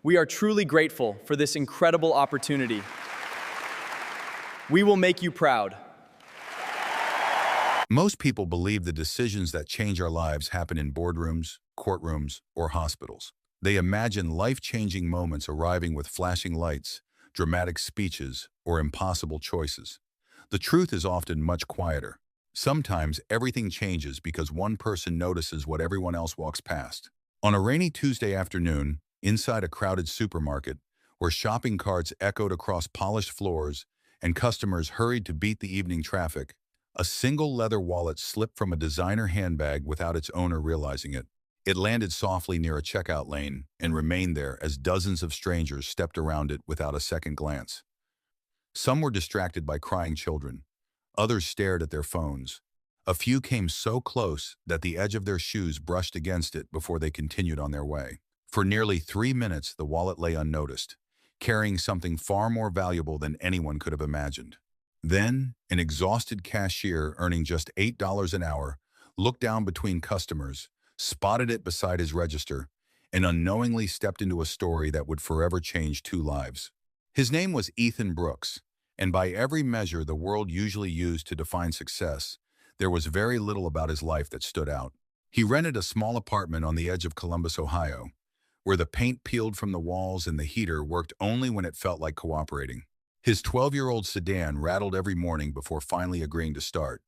We are truly grateful for this incredible opportunity. We will make you proud. Most people believe the decisions that change our lives happen in boardrooms, courtrooms, or hospitals. They imagine life-changing moments arriving with flashing lights, dramatic speeches, or impossible choices. The truth is often much quieter. Sometimes everything changes because one person notices what everyone else walks past. On a rainy Tuesday afternoon, inside a crowded supermarket, where shopping carts echoed across polished floors and customers hurried to beat the evening traffic, a single leather wallet slipped from a designer handbag without its owner realizing it. It landed softly near a checkout lane and remained there as dozens of strangers stepped around it without a second glance. Some were distracted by crying children. Others stared at their phones. A few came so close that the edge of their shoes brushed against it before they continued on their way. For nearly 3 minutes, the wallet lay unnoticed, carrying something far more valuable than anyone could have imagined. Then, an exhausted cashier earning just $8 an hour looked down between customers, spotted it beside his register, and unknowingly stepped into a story that would forever change 2 lives. His name was Ethan Brooks, and by every measure the world usually used to define success, there was very little about his life that stood out. He rented a small apartment on the edge of Columbus, Ohio, where the paint peeled from the walls and the heater worked only when it felt like cooperating. His 12-year-old sedan rattled every morning before finally agreeing to start,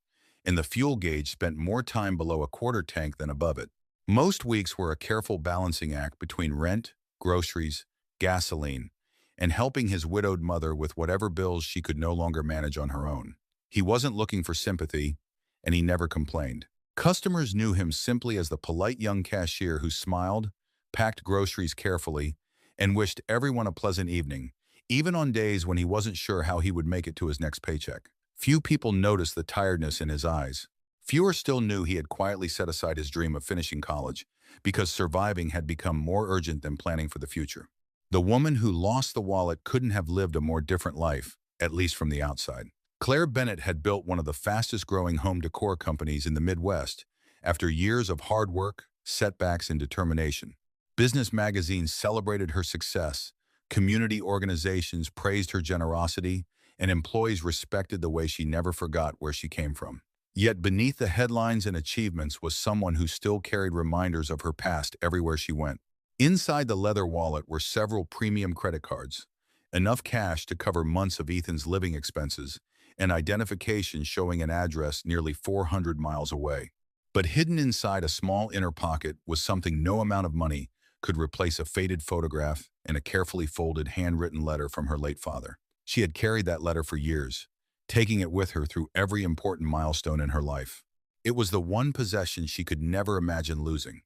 and the fuel gauge spent more time below a quarter tank than above it. Most weeks were a careful balancing act between rent, groceries, gasoline, and helping his widowed mother with whatever bills she could no longer manage on her own. He wasn't looking for sympathy, and he never complained. Customers knew him simply as the polite young cashier who smiled, packed groceries carefully, and wished everyone a pleasant evening, even on days when he wasn't sure how he would make it to his next paycheck. Few people noticed the tiredness in his eyes. Fewer still knew he had quietly set aside his dream of finishing college because surviving had become more urgent than planning for the future. The woman who lost the wallet couldn't have lived a more different life, at least from the outside. Claire Bennett had built one of the fastest-growing home decor companies in the Midwest after years of hard work, setbacks, and determination. Business magazines celebrated her success, community organizations praised her generosity, and employees respected the way she never forgot where she came from. Yet beneath the headlines and achievements was someone who still carried reminders of her past everywhere she went. Inside the leather wallet were several premium credit cards, enough cash to cover months of Ethan's living expenses, and identification showing an address nearly 400 miles away. But hidden inside a small inner pocket was something no amount of money could replace: a faded photograph and a carefully folded handwritten letter from her late father. She had carried that letter for years, taking it with her through every important milestone in her life. It was the one possession she could never imagine losing,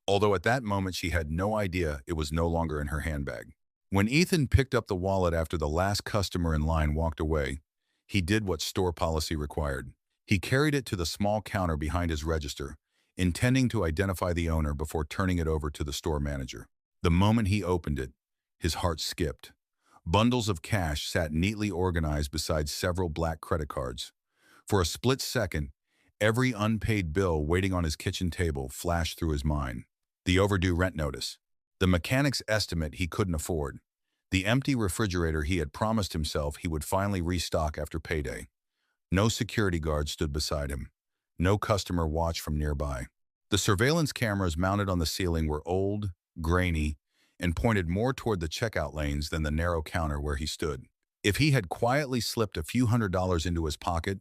although at that moment she had no idea it was no longer in her handbag. When Ethan picked up the wallet after the last customer in line walked away, he did what store policy required. He carried it to the small counter behind his register, intending to identify the owner before turning it over to the store manager. The moment he opened it, his heart skipped. Bundles of cash sat neatly organized beside several black credit cards. For a split second, every unpaid bill waiting on his kitchen table flashed through his mind. The overdue rent notice, the mechanic's estimate he couldn't afford, the empty refrigerator he had promised himself he would finally restock after payday. No security guard stood beside him. No customer watched from nearby. The surveillance cameras mounted on the ceiling were old, grainy, and pointed more toward the checkout lanes than the narrow counter where he stood. If he had quietly slipped a few $100s into his pocket,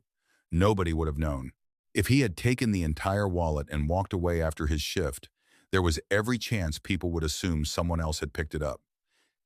nobody would have known. If he had taken the entire wallet and walked away after his shift, there was every chance people would assume someone else had picked it up.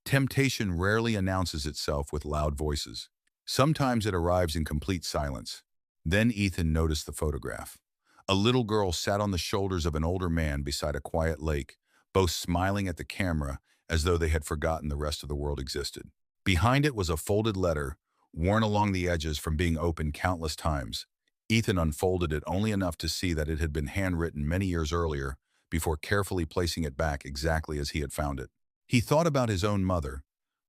Temptation rarely announces itself with loud voices. Sometimes it arrives in complete silence. Then Ethan noticed the photograph. A little girl sat on the shoulders of an older man beside a quiet lake, both smiling at the camera as though they had forgotten the rest of the world existed. Behind it was a folded letter, worn along the edges from being opened countless times. Ethan unfolded it only enough to see that it had been handwritten many years earlier, before carefully placing it back exactly as he had found it. He thought about his own mother,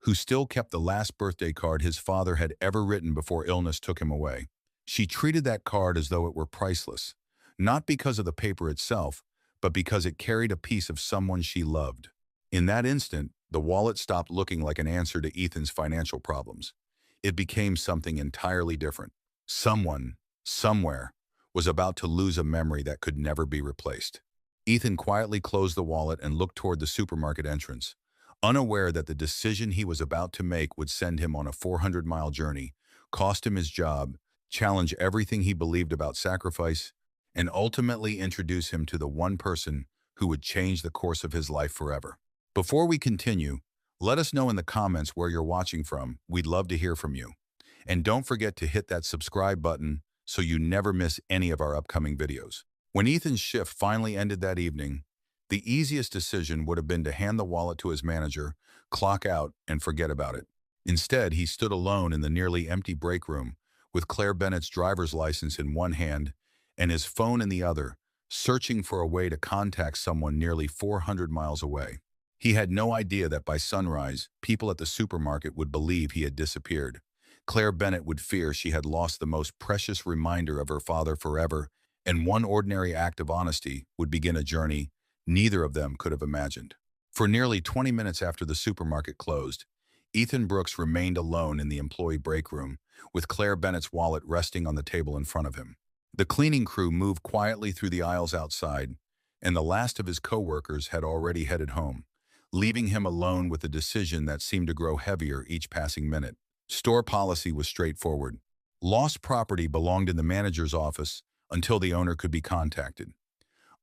who still kept the last birthday card his father had ever written before illness took him away. She treated that card as though it were priceless, not because of the paper itself, but because it carried a piece of someone she loved. In that instant, the wallet stopped looking like an answer to Ethan's financial problems. It became something entirely different. Someone, somewhere, was about to lose a memory that could never be replaced. Ethan quietly closed the wallet and looked toward the supermarket entrance, unaware that the decision he was about to make would send him on a 400-mile journey, cost him his job, challenge everything he believed about sacrifice, and ultimately introduce him to the one person who would change the course of his life forever. Before we continue, let us know in the comments where you're watching from. We'd love to hear from you. And don't forget to hit that subscribe button so you never miss any of our upcoming videos. When Ethan's shift finally ended that evening, the easiest decision would have been to hand the wallet to his manager, clock out, and forget about it. Instead, he stood alone in the nearly empty break room, with Claire Bennett's driver's license in one hand and his phone in the other, searching for a way to contact someone nearly 400 miles away. He had no idea that by sunrise, people at the supermarket would believe he had disappeared. Claire Bennett would fear she had lost the most precious reminder of her father forever, and one ordinary act of honesty would begin a journey neither of them could have imagined. For nearly 20 minutes after the supermarket closed, Ethan Brooks remained alone in the employee break room, with Claire Bennett's wallet resting on the table in front of him. The cleaning crew moved quietly through the aisles outside, and the last of his co-workers had already headed home, leaving him alone with a decision that seemed to grow heavier each passing minute. Store policy was straightforward. Lost property belonged in the manager's office until the owner could be contacted.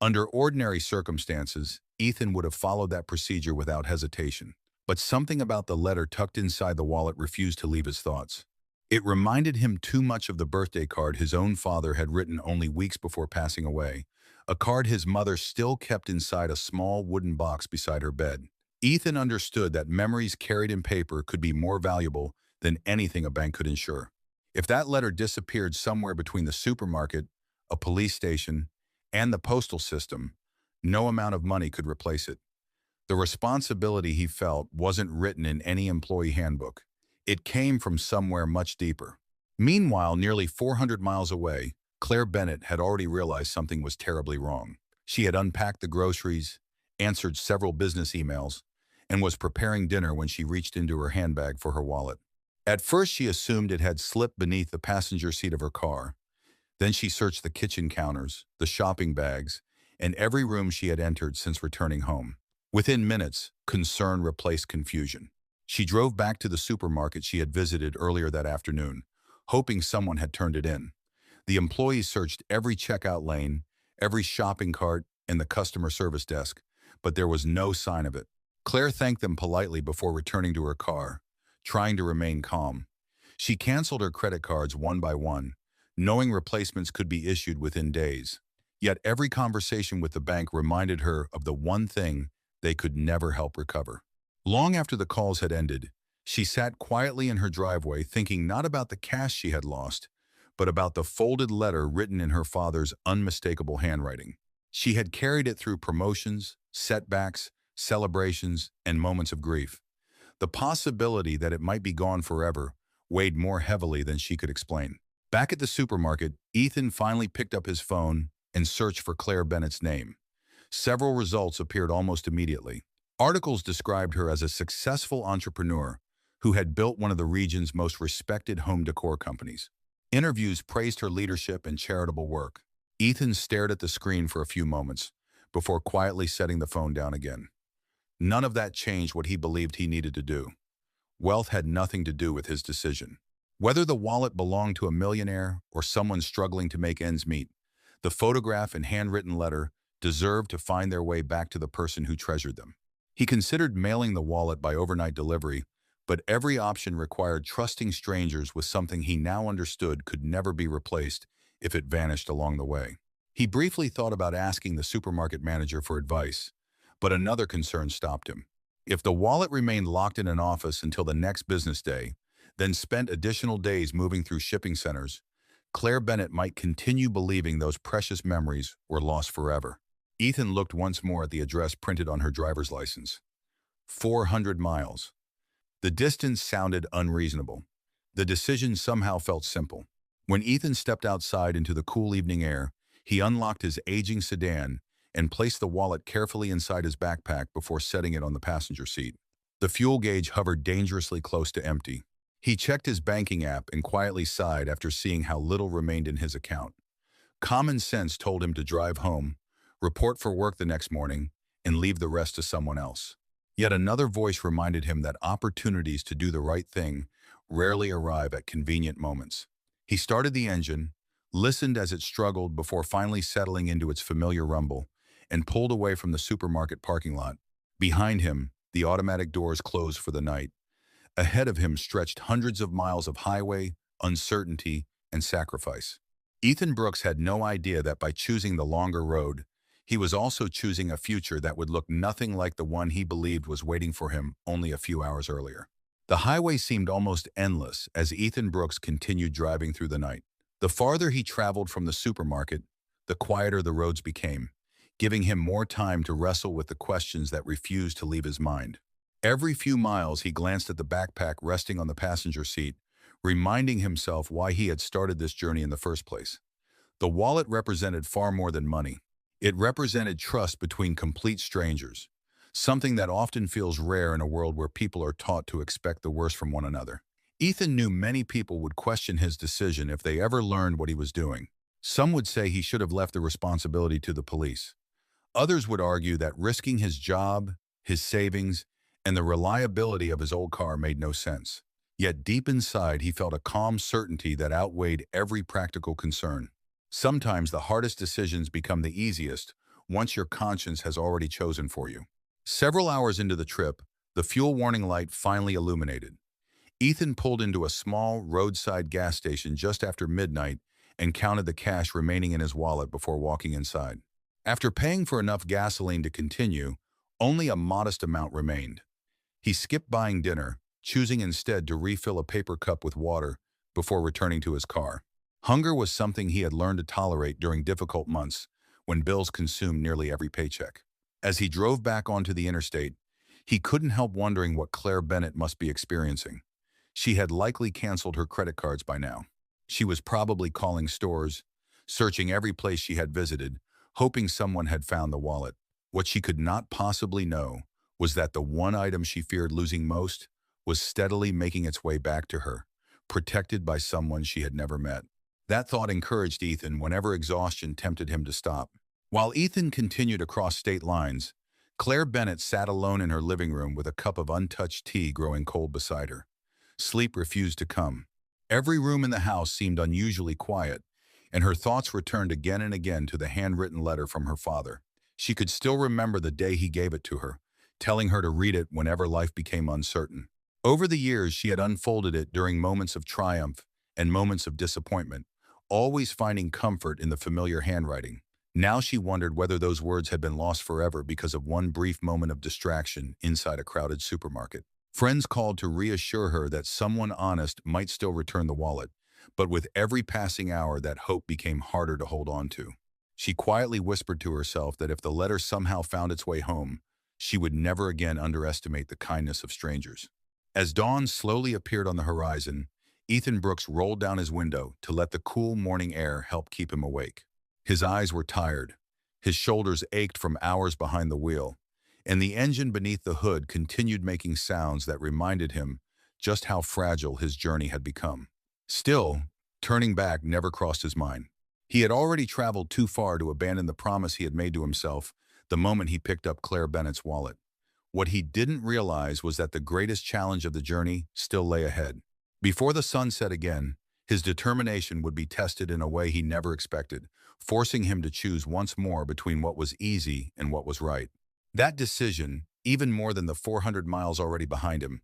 Under ordinary circumstances, Ethan would have followed that procedure without hesitation. But something about the letter tucked inside the wallet refused to leave his thoughts. It reminded him too much of the birthday card his own father had written only weeks before passing away, a card his mother still kept inside a small wooden box beside her bed. Ethan understood that memories carried in paper could be more valuable than anything a bank could insure. If that letter disappeared somewhere between the supermarket, a police station, and the postal system, no amount of money could replace it. The responsibility he felt wasn't written in any employee handbook. It came from somewhere much deeper. Meanwhile, nearly 400 miles away, Claire Bennett had already realized something was terribly wrong. She had unpacked the groceries, answered several business emails, and was preparing dinner when she reached into her handbag for her wallet. At first, she assumed it had slipped beneath the passenger seat of her car. Then she searched the kitchen counters, the shopping bags, and every room she had entered since returning home. Within minutes, concern replaced confusion. She drove back to the supermarket she had visited earlier that afternoon, hoping someone had turned it in. The employees searched every checkout lane, every shopping cart, and the customer service desk, but there was no sign of it. Claire thanked them politely before returning to her car, trying to remain calm. She canceled her credit cards one by one, knowing replacements could be issued within days. Yet every conversation with the bank reminded her of the one thing they could never help recover. Long after the calls had ended, she sat quietly in her driveway thinking not about the cash she had lost, but about the folded letter written in her father's unmistakable handwriting. She had carried it through promotions, setbacks, celebrations, and moments of grief. The possibility that it might be gone forever weighed more heavily than she could explain. Back at the supermarket, Ethan finally picked up his phone and searched for Claire Bennett's name. Several results appeared almost immediately. Articles described her as a successful entrepreneur who had built one of the region's most respected home decor companies. Interviews praised her leadership and charitable work. Ethan stared at the screen for a few moments before quietly setting the phone down again. None of that changed what he believed he needed to do. Wealth had nothing to do with his decision. Whether the wallet belonged to a millionaire or someone struggling to make ends meet, the photograph and handwritten letter deserved to find their way back to the person who treasured them. He considered mailing the wallet by overnight delivery, but every option required trusting strangers with something he now understood could never be replaced if it vanished along the way. He briefly thought about asking the supermarket manager for advice, but another concern stopped him. If the wallet remained locked in an office until the next business day, then spent additional days moving through shipping centers, Claire Bennett might continue believing those precious memories were lost forever. Ethan looked once more at the address printed on her driver's license. 400 miles. The distance sounded unreasonable. The decision somehow felt simple. When Ethan stepped outside into the cool evening air, he unlocked his aging sedan and placed the wallet carefully inside his backpack before setting it on the passenger seat. The fuel gauge hovered dangerously close to empty. He checked his banking app and quietly sighed after seeing how little remained in his account. Common sense told him to drive home, report for work the next morning, and leave the rest to someone else. Yet another voice reminded him that opportunities to do the right thing rarely arrive at convenient moments. He started the engine, listened as it struggled before finally settling into its familiar rumble, and pulled away from the supermarket parking lot. Behind him, the automatic doors closed for the night. Ahead of him stretched hundreds of miles of highway, uncertainty, and sacrifice. Ethan Brooks had no idea that by choosing the longer road, he was also choosing a future that would look nothing like the one he believed was waiting for him only a few hours earlier. The highway seemed almost endless as Ethan Brooks continued driving through the night. The farther he traveled from the supermarket, the quieter the roads became, giving him more time to wrestle with the questions that refused to leave his mind. Every few miles, he glanced at the backpack resting on the passenger seat, reminding himself why he had started this journey in the first place. The wallet represented far more than money. It represented trust between complete strangers, something that often feels rare in a world where people are taught to expect the worst from one another. Ethan knew many people would question his decision if they ever learned what he was doing. Some would say he should have left the responsibility to the police. Others would argue that risking his job, his savings, and the reliability of his old car made no sense. Yet deep inside, he felt a calm certainty that outweighed every practical concern. Sometimes the hardest decisions become the easiest once your conscience has already chosen for you. Several hours into the trip, the fuel warning light finally illuminated. Ethan pulled into a small roadside gas station just after midnight and counted the cash remaining in his wallet before walking inside. After paying for enough gasoline to continue, only a modest amount remained. He skipped buying dinner, choosing instead to refill a paper cup with water before returning to his car. Hunger was something he had learned to tolerate during difficult months when bills consumed nearly every paycheck. As he drove back onto the interstate, he couldn't help wondering what Claire Bennett must be experiencing. She had likely canceled her credit cards by now. She was probably calling stores, searching every place she had visited, hoping someone had found the wallet. What she could not possibly know was that the one item she feared losing most was steadily making its way back to her, protected by someone she had never met. That thought encouraged Ethan whenever exhaustion tempted him to stop. While Ethan continued across state lines, Claire Bennett sat alone in her living room with a cup of untouched tea growing cold beside her. Sleep refused to come. Every room in the house seemed unusually quiet, and her thoughts returned again and again to the handwritten letter from her father. She could still remember the day he gave it to her, telling her to read it whenever life became uncertain. Over the years, she had unfolded it during moments of triumph and moments of disappointment, always finding comfort in the familiar handwriting. Now she wondered whether those words had been lost forever because of one brief moment of distraction inside a crowded supermarket. Friends called to reassure her that someone honest might still return the wallet, but with every passing hour that hope became harder to hold on to. She quietly whispered to herself that if the letter somehow found its way home, she would never again underestimate the kindness of strangers. As dawn slowly appeared on the horizon, Ethan Brooks rolled down his window to let the cool morning air help keep him awake. His eyes were tired, his shoulders ached from hours behind the wheel, and the engine beneath the hood continued making sounds that reminded him just how fragile his journey had become. Still, turning back never crossed his mind. He had already traveled too far to abandon the promise he had made to himself the moment he picked up Claire Bennett's wallet. What he didn't realize was that the greatest challenge of the journey still lay ahead. Before the sun set again, his determination would be tested in a way he never expected, forcing him to choose once more between what was easy and what was right. That decision, even more than the 400 miles already behind him,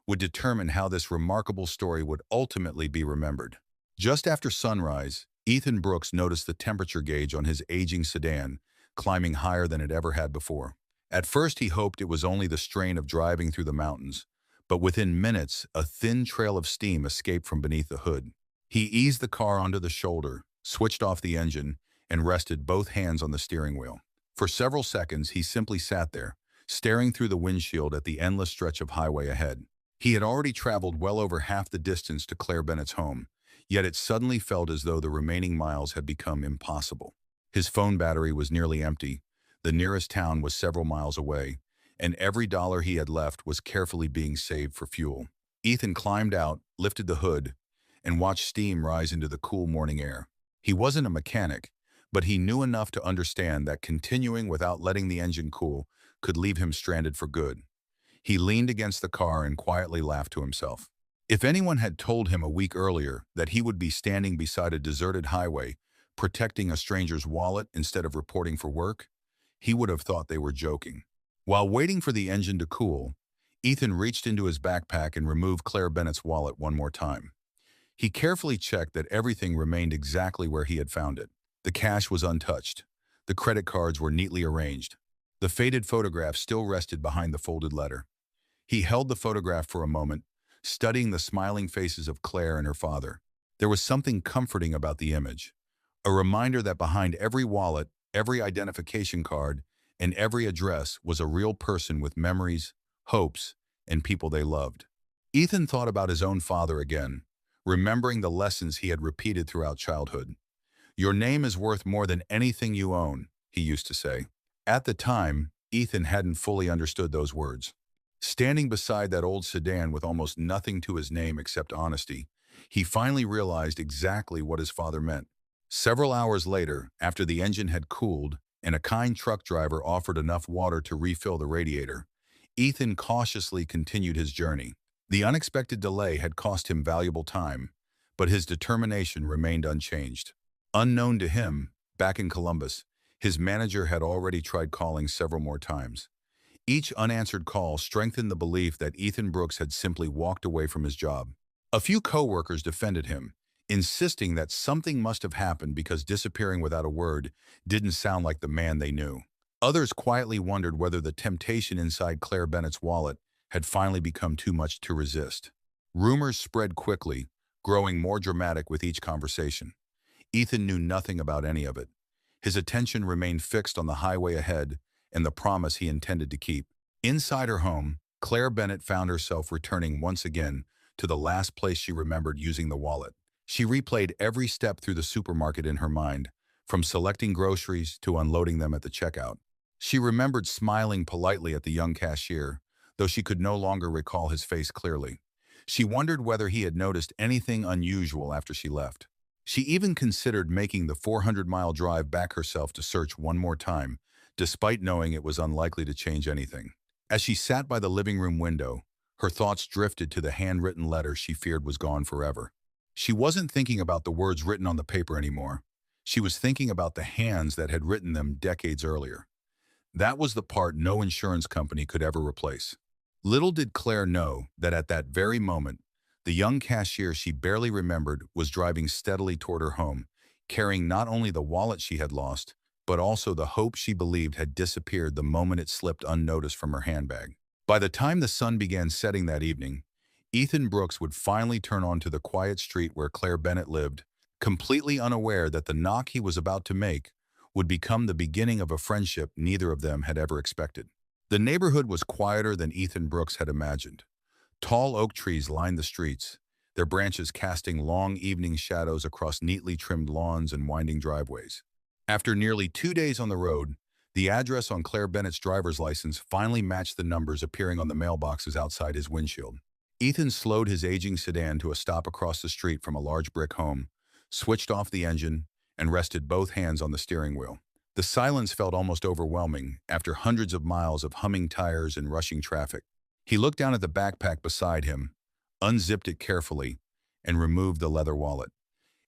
would determine how this remarkable story would ultimately be remembered. Just after sunrise, Ethan Brooks noticed the temperature gauge on his aging sedan climbing higher than it ever had before. At first, he hoped it was only the strain of driving through the mountains, but within minutes, a thin trail of steam escaped from beneath the hood. He eased the car onto the shoulder, switched off the engine, and rested both hands on the steering wheel. For several seconds, he simply sat there, staring through the windshield at the endless stretch of highway ahead. He had already traveled well over half the distance to Claire Bennett's home, yet it suddenly felt as though the remaining miles had become impossible. His phone battery was nearly empty, the nearest town was several miles away, and every dollar he had left was carefully being saved for fuel. Ethan climbed out, lifted the hood, and watched steam rise into the cool morning air. He wasn't a mechanic, but he knew enough to understand that continuing without letting the engine cool could leave him stranded for good. He leaned against the car and quietly laughed to himself. If anyone had told him a week earlier that he would be standing beside a deserted highway, protecting a stranger's wallet instead of reporting for work, he would have thought they were joking. While waiting for the engine to cool, Ethan reached into his backpack and removed Claire Bennett's wallet one more time. He carefully checked that everything remained exactly where he had found it. The cash was untouched. The credit cards were neatly arranged. The faded photograph still rested behind the folded letter. He held the photograph for a moment, studying the smiling faces of Claire and her father. There was something comforting about the image, a reminder that behind every wallet, every identification card, and every address was a real person with memories, hopes, and people they loved. Ethan thought about his own father again, remembering the lessons he had repeated throughout childhood. "Your name is worth more than anything you own," he used to say. At the time, Ethan hadn't fully understood those words. Standing beside that old sedan with almost nothing to his name except honesty, he finally realized exactly what his father meant. Several hours later, after the engine had cooled and a kind truck driver offered enough water to refill the radiator, Ethan cautiously continued his journey. The unexpected delay had cost him valuable time, but his determination remained unchanged. Unknown to him, back in Columbus, his manager had already tried calling several more times. Each unanswered call strengthened the belief that Ethan Brooks had simply walked away from his job. A few coworkers defended him, insisting that something must have happened because disappearing without a word didn't sound like the man they knew. Others quietly wondered whether the temptation inside Claire Bennett's wallet had finally become too much to resist. Rumors spread quickly, growing more dramatic with each conversation. Ethan knew nothing about any of it. His attention remained fixed on the highway ahead and the promise he intended to keep. Inside her home, Claire Bennett found herself returning once again to the last place she remembered using the wallet. She replayed every step through the supermarket in her mind, from selecting groceries to unloading them at the checkout. She remembered smiling politely at the young cashier, though she could no longer recall his face clearly. She wondered whether he had noticed anything unusual after she left. She even considered making the 400-mile drive back herself to search one more time, despite knowing it was unlikely to change anything. As she sat by the living room window, her thoughts drifted to the handwritten letter she feared was gone forever. She wasn't thinking about the words written on the paper anymore. She was thinking about the hands that had written them decades earlier. That was the part no insurance company could ever replace. Little did Claire know that at that very moment, the young cashier she barely remembered was driving steadily toward her home, carrying not only the wallet she had lost, but also the hope she believed had disappeared the moment it slipped unnoticed from her handbag. By the time the sun began setting that evening, Ethan Brooks would finally turn onto the quiet street where Claire Bennett lived, completely unaware that the knock he was about to make would become the beginning of a friendship neither of them had ever expected. The neighborhood was quieter than Ethan Brooks had imagined. Tall oak trees lined the streets, their branches casting long evening shadows across neatly trimmed lawns and winding driveways. After nearly 2 days on the road, the address on Claire Bennett's driver's license finally matched the numbers appearing on the mailboxes outside his windshield. Ethan slowed his aging sedan to a stop across the street from a large brick home, switched off the engine, and rested both hands on the steering wheel. The silence felt almost overwhelming after hundreds of miles of humming tires and rushing traffic. He looked down at the backpack beside him, unzipped it carefully, and removed the leather wallet.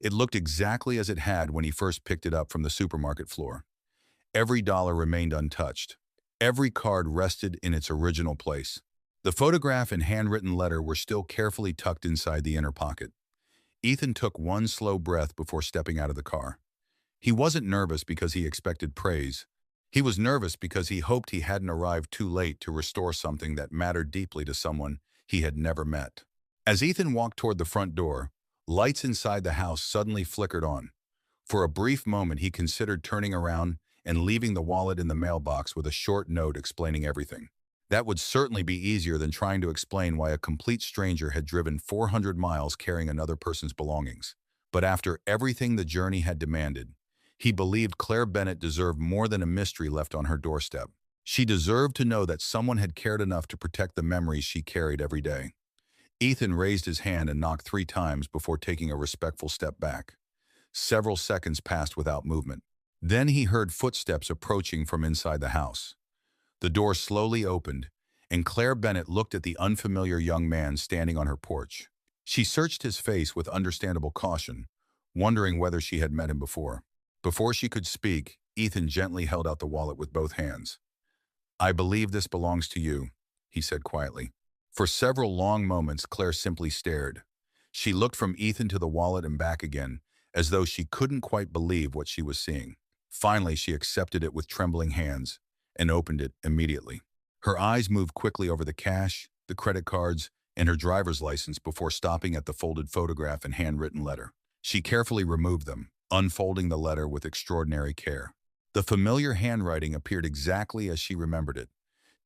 It looked exactly as it had when he first picked it up from the supermarket floor. Every dollar remained untouched. Every card rested in its original place. The photograph and handwritten letter were still carefully tucked inside the inner pocket. Ethan took one slow breath before stepping out of the car. He wasn't nervous because he expected praise. He was nervous because he hoped he hadn't arrived too late to restore something that mattered deeply to someone he had never met. As Ethan walked toward the front door, lights inside the house suddenly flickered on. For a brief moment, he considered turning around and leaving the wallet in the mailbox with a short note explaining everything. That would certainly be easier than trying to explain why a complete stranger had driven 400 miles carrying another person's belongings. But after everything the journey had demanded, he believed Claire Bennett deserved more than a mystery left on her doorstep. She deserved to know that someone had cared enough to protect the memories she carried every day. Ethan raised his hand and knocked 3 times before taking a respectful step back. Several seconds passed without movement. Then he heard footsteps approaching from inside the house. The door slowly opened, and Claire Bennett looked at the unfamiliar young man standing on her porch. She searched his face with understandable caution, wondering whether she had met him before. Before she could speak, Ethan gently held out the wallet with both hands. "I believe this belongs to you," he said quietly. For several long moments, Claire simply stared. She looked from Ethan to the wallet and back again, as though she couldn't quite believe what she was seeing. Finally, she accepted it with trembling hands and opened it immediately. Her eyes moved quickly over the cash, the credit cards, and her driver's license before stopping at the folded photograph and handwritten letter. She carefully removed them, unfolding the letter with extraordinary care. The familiar handwriting appeared exactly as she remembered it.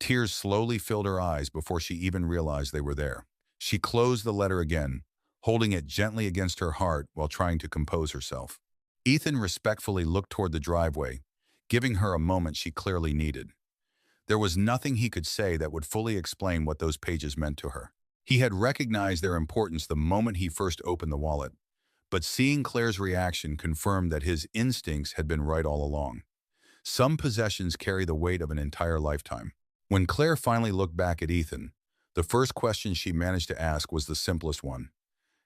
Tears slowly filled her eyes before she even realized they were there. She closed the letter again, holding it gently against her heart while trying to compose herself. Ethan respectfully looked toward the driveway, giving her a moment she clearly needed. There was nothing he could say that would fully explain what those pages meant to her. He had recognized their importance the moment he first opened the wallet, but seeing Claire's reaction confirmed that his instincts had been right all along. Some possessions carry the weight of an entire lifetime. When Claire finally looked back at Ethan, the first question she managed to ask was the simplest one.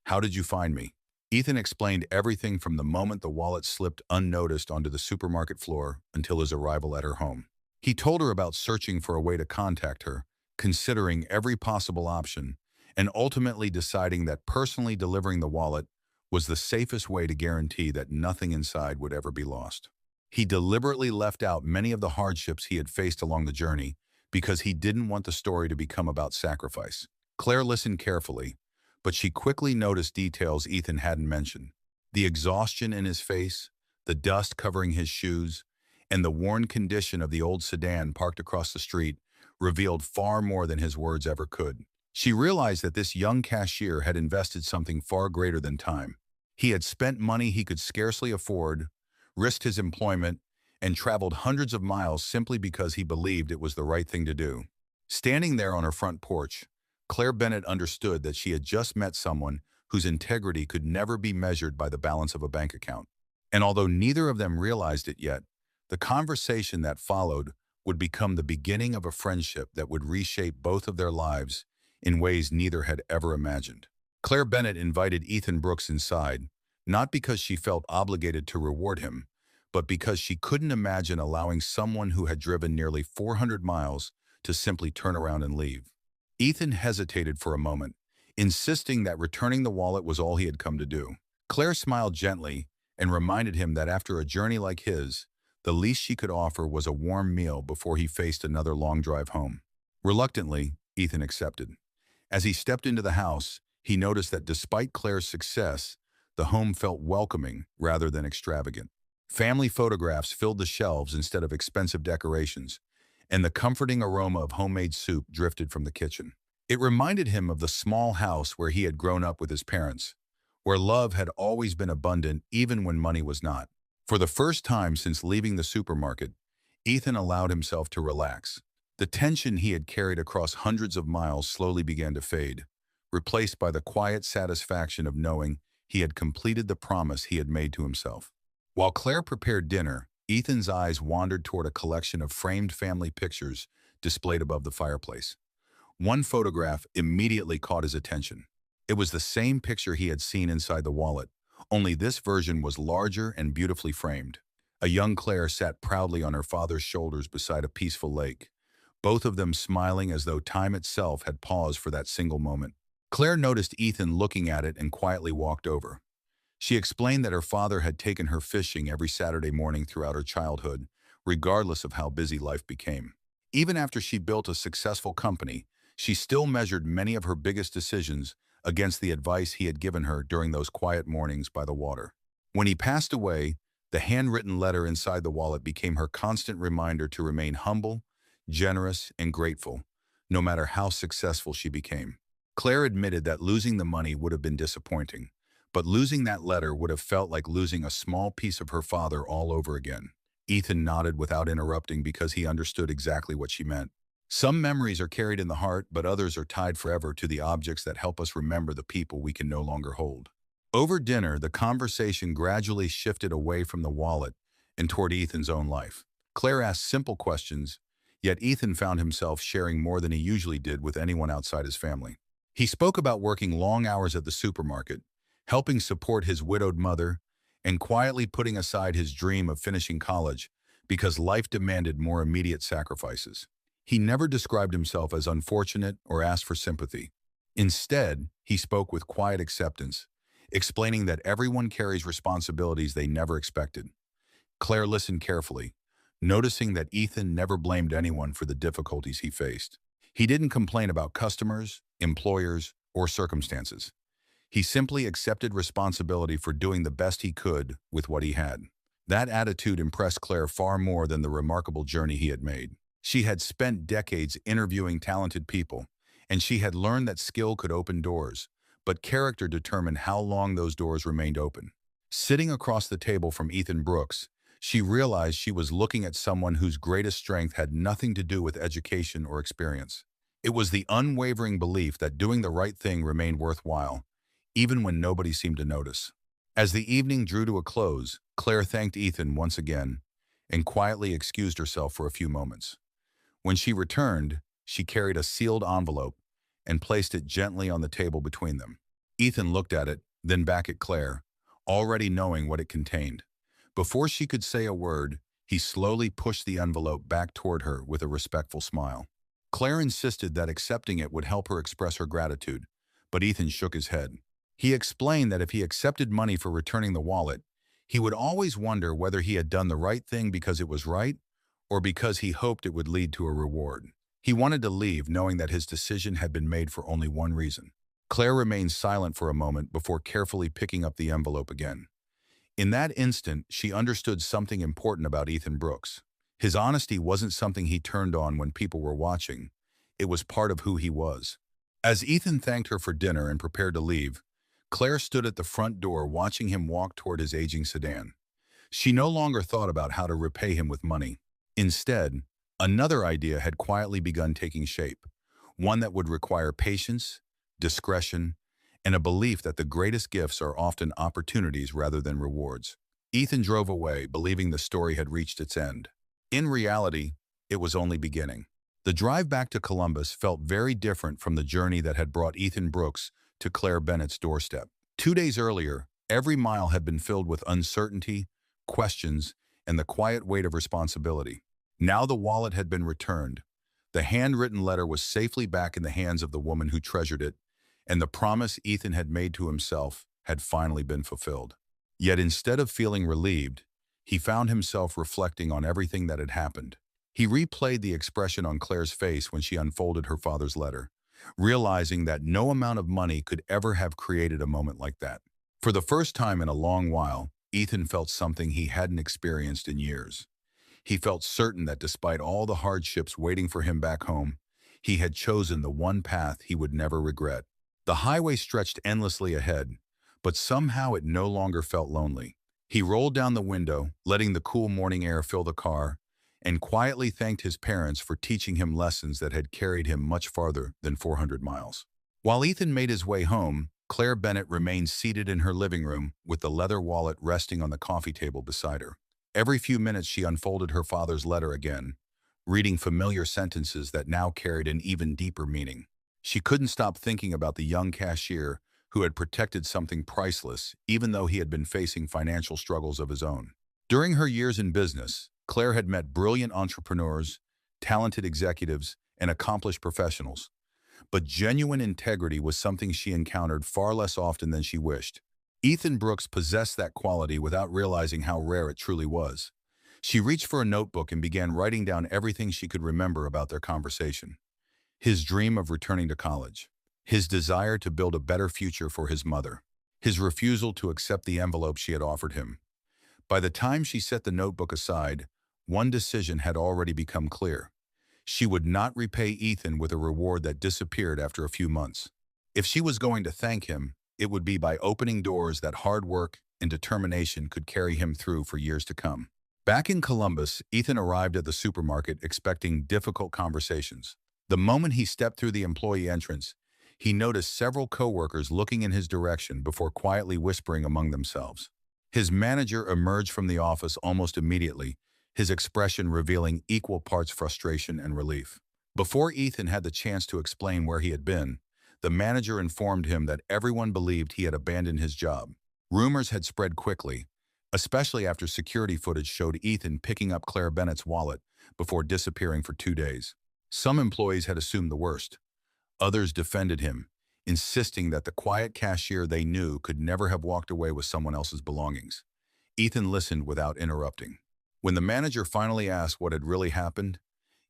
"How did you find me?" Ethan explained everything from the moment the wallet slipped unnoticed onto the supermarket floor until his arrival at her home. He told her about searching for a way to contact her, considering every possible option, and ultimately deciding that personally delivering the wallet was the safest way to guarantee that nothing inside would ever be lost. He deliberately left out many of the hardships he had faced along the journey because he didn't want the story to become about sacrifice. Claire listened carefully, but she quickly noticed details Ethan hadn't mentioned. The exhaustion in his face, the dust covering his shoes, and the worn condition of the old sedan parked across the street revealed far more than his words ever could. She realized that this young cashier had invested something far greater than time. He had spent money he could scarcely afford, risked his employment, and traveled hundreds of miles simply because he believed it was the right thing to do. Standing there on her front porch, Claire Bennett understood that she had just met someone whose integrity could never be measured by the balance of a bank account. And although neither of them realized it yet, the conversation that followed would become the beginning of a friendship that would reshape both of their lives in ways neither had ever imagined. Claire Bennett invited Ethan Brooks inside, not because she felt obligated to reward him, but because she couldn't imagine allowing someone who had driven nearly 400 miles to simply turn around and leave. Ethan hesitated for a moment, insisting that returning the wallet was all he had come to do. Claire smiled gently and reminded him that after a journey like his, the least she could offer was a warm meal before he faced another long drive home. Reluctantly, Ethan accepted. As he stepped into the house, he noticed that despite Claire's success, the home felt welcoming rather than extravagant. Family photographs filled the shelves instead of expensive decorations, and the comforting aroma of homemade soup drifted from the kitchen. It reminded him of the small house where he had grown up with his parents, where love had always been abundant even when money was not. For the first time since leaving the supermarket, Ethan allowed himself to relax. The tension he had carried across hundreds of miles slowly began to fade, replaced by the quiet satisfaction of knowing he had completed the promise he had made to himself. While Claire prepared dinner, Ethan's eyes wandered toward a collection of framed family pictures displayed above the fireplace. One photograph immediately caught his attention. It was the same picture he had seen inside the wallet, only this version was larger and beautifully framed. A young Claire sat proudly on her father's shoulders beside a peaceful lake, both of them smiling as though time itself had paused for that single moment. Claire noticed Ethan looking at it and quietly walked over. She explained that her father had taken her fishing every Saturday morning throughout her childhood, regardless of how busy life became. Even after she built a successful company, she still measured many of her biggest decisions against the advice he had given her during those quiet mornings by the water. When he passed away, the handwritten letter inside the wallet became her constant reminder to remain humble, generous, and grateful, no matter how successful she became. Claire admitted that losing the money would have been disappointing, but losing that letter would have felt like losing a small piece of her father all over again. Ethan nodded without interrupting because he understood exactly what she meant. Some memories are carried in the heart, but others are tied forever to the objects that help us remember the people we can no longer hold. Over dinner, the conversation gradually shifted away from the wallet and toward Ethan's own life. Claire asked simple questions, yet Ethan found himself sharing more than he usually did with anyone outside his family. He spoke about working long hours at the supermarket, helping support his widowed mother, and quietly putting aside his dream of finishing college because life demanded more immediate sacrifices. He never described himself as unfortunate or asked for sympathy. Instead, he spoke with quiet acceptance, explaining that everyone carries responsibilities they never expected. Claire listened carefully, noticing that Ethan never blamed anyone for the difficulties he faced. He didn't complain about customers, employers, or circumstances. He simply accepted responsibility for doing the best he could with what he had. That attitude impressed Claire far more than the remarkable journey he had made. She had spent decades interviewing talented people, and she had learned that skill could open doors, but character determined how long those doors remained open. Sitting across the table from Ethan Brooks, she realized she was looking at someone whose greatest strength had nothing to do with education or experience. It was the unwavering belief that doing the right thing remained worthwhile, even when nobody seemed to notice. As the evening drew to a close, Claire thanked Ethan once again and quietly excused herself for a few moments. When she returned, she carried a sealed envelope and placed it gently on the table between them. Ethan looked at it, then back at Claire, already knowing what it contained. Before she could say a word, he slowly pushed the envelope back toward her with a respectful smile. Claire insisted that accepting it would help her express her gratitude, but Ethan shook his head. He explained that if he accepted money for returning the wallet, he would always wonder whether he had done the right thing because it was right or because he hoped it would lead to a reward. He wanted to leave knowing that his decision had been made for only one reason. Claire remained silent for a moment before carefully picking up the envelope again. In that instant, she understood something important about Ethan Brooks. His honesty wasn't something he turned on when people were watching. It was part of who he was. As Ethan thanked her for dinner and prepared to leave, Claire stood at the front door watching him walk toward his aging sedan. She no longer thought about how to repay him with money. Instead, another idea had quietly begun taking shape, one that would require patience, discretion, and a belief that the greatest gifts are often opportunities rather than rewards. Ethan drove away, believing the story had reached its end. In reality, it was only beginning. The drive back to Columbus felt very different from the journey that had brought Ethan Brooks to Claire Bennett's doorstep. 2 days earlier, every mile had been filled with uncertainty, questions, and the quiet weight of responsibility. Now the wallet had been returned. The handwritten letter was safely back in the hands of the woman who treasured it, and the promise Ethan had made to himself had finally been fulfilled. Yet instead of feeling relieved, he found himself reflecting on everything that had happened. He replayed the expression on Claire's face when she unfolded her father's letter, realizing that no amount of money could ever have created a moment like that. For the first time in a long while, Ethan felt something he hadn't experienced in years. He felt certain that despite all the hardships waiting for him back home, he had chosen the one path he would never regret. The highway stretched endlessly ahead, but somehow it no longer felt lonely. He rolled down the window, letting the cool morning air fill the car, and quietly thanked his parents for teaching him lessons that had carried him much farther than 400 miles. While Ethan made his way home, Claire Bennett remained seated in her living room with the leather wallet resting on the coffee table beside her. Every few minutes she unfolded her father's letter again, reading familiar sentences that now carried an even deeper meaning. She couldn't stop thinking about the young cashier who had protected something priceless, even though he had been facing financial struggles of his own. During her years in business, Claire had met brilliant entrepreneurs, talented executives, and accomplished professionals. But genuine integrity was something she encountered far less often than she wished. Ethan Brooks possessed that quality without realizing how rare it truly was. She reached for a notebook and began writing down everything she could remember about their conversation. His dream of returning to college, his desire to build a better future for his mother, his refusal to accept the envelope she had offered him. By the time she set the notebook aside, one decision had already become clear. She would not repay Ethan with a reward that disappeared after a few months. If she was going to thank him, it would be by opening doors that hard work and determination could carry him through for years to come. Back in Columbus, Ethan arrived at the supermarket expecting difficult conversations. The moment he stepped through the employee entrance, he noticed several coworkers looking in his direction before quietly whispering among themselves. His manager emerged from the office almost immediately, his expression revealing equal parts frustration and relief. Before Ethan had the chance to explain where he had been, the manager informed him that everyone believed he had abandoned his job. Rumors had spread quickly, especially after security footage showed Ethan picking up Claire Bennett's wallet before disappearing for 2 days. Some employees had assumed the worst. Others defended him, insisting that the quiet cashier they knew could never have walked away with someone else's belongings. Ethan listened without interrupting. When the manager finally asked what had really happened,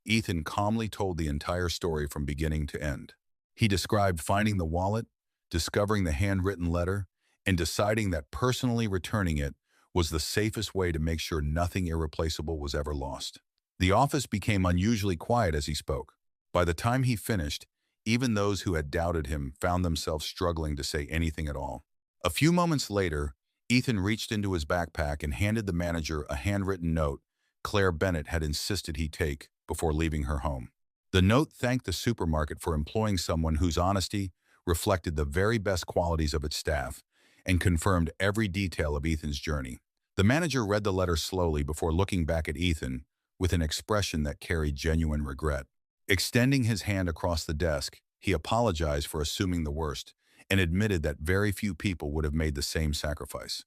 Ethan calmly told the entire story from beginning to end. He described finding the wallet, discovering the handwritten letter, and deciding that personally returning it was the safest way to make sure nothing irreplaceable was ever lost. The office became unusually quiet as he spoke. By the time he finished, even those who had doubted him found themselves struggling to say anything at all. A few moments later, Ethan reached into his backpack and handed the manager a handwritten note Claire Bennett had insisted he take before leaving her home. The note thanked the supermarket for employing someone whose honesty reflected the very best qualities of its staff and confirmed every detail of Ethan's journey. The manager read the letter slowly before looking back at Ethan with an expression that carried genuine regret. Extending his hand across the desk, he apologized for assuming the worst and admitted that very few people would have made the same sacrifice.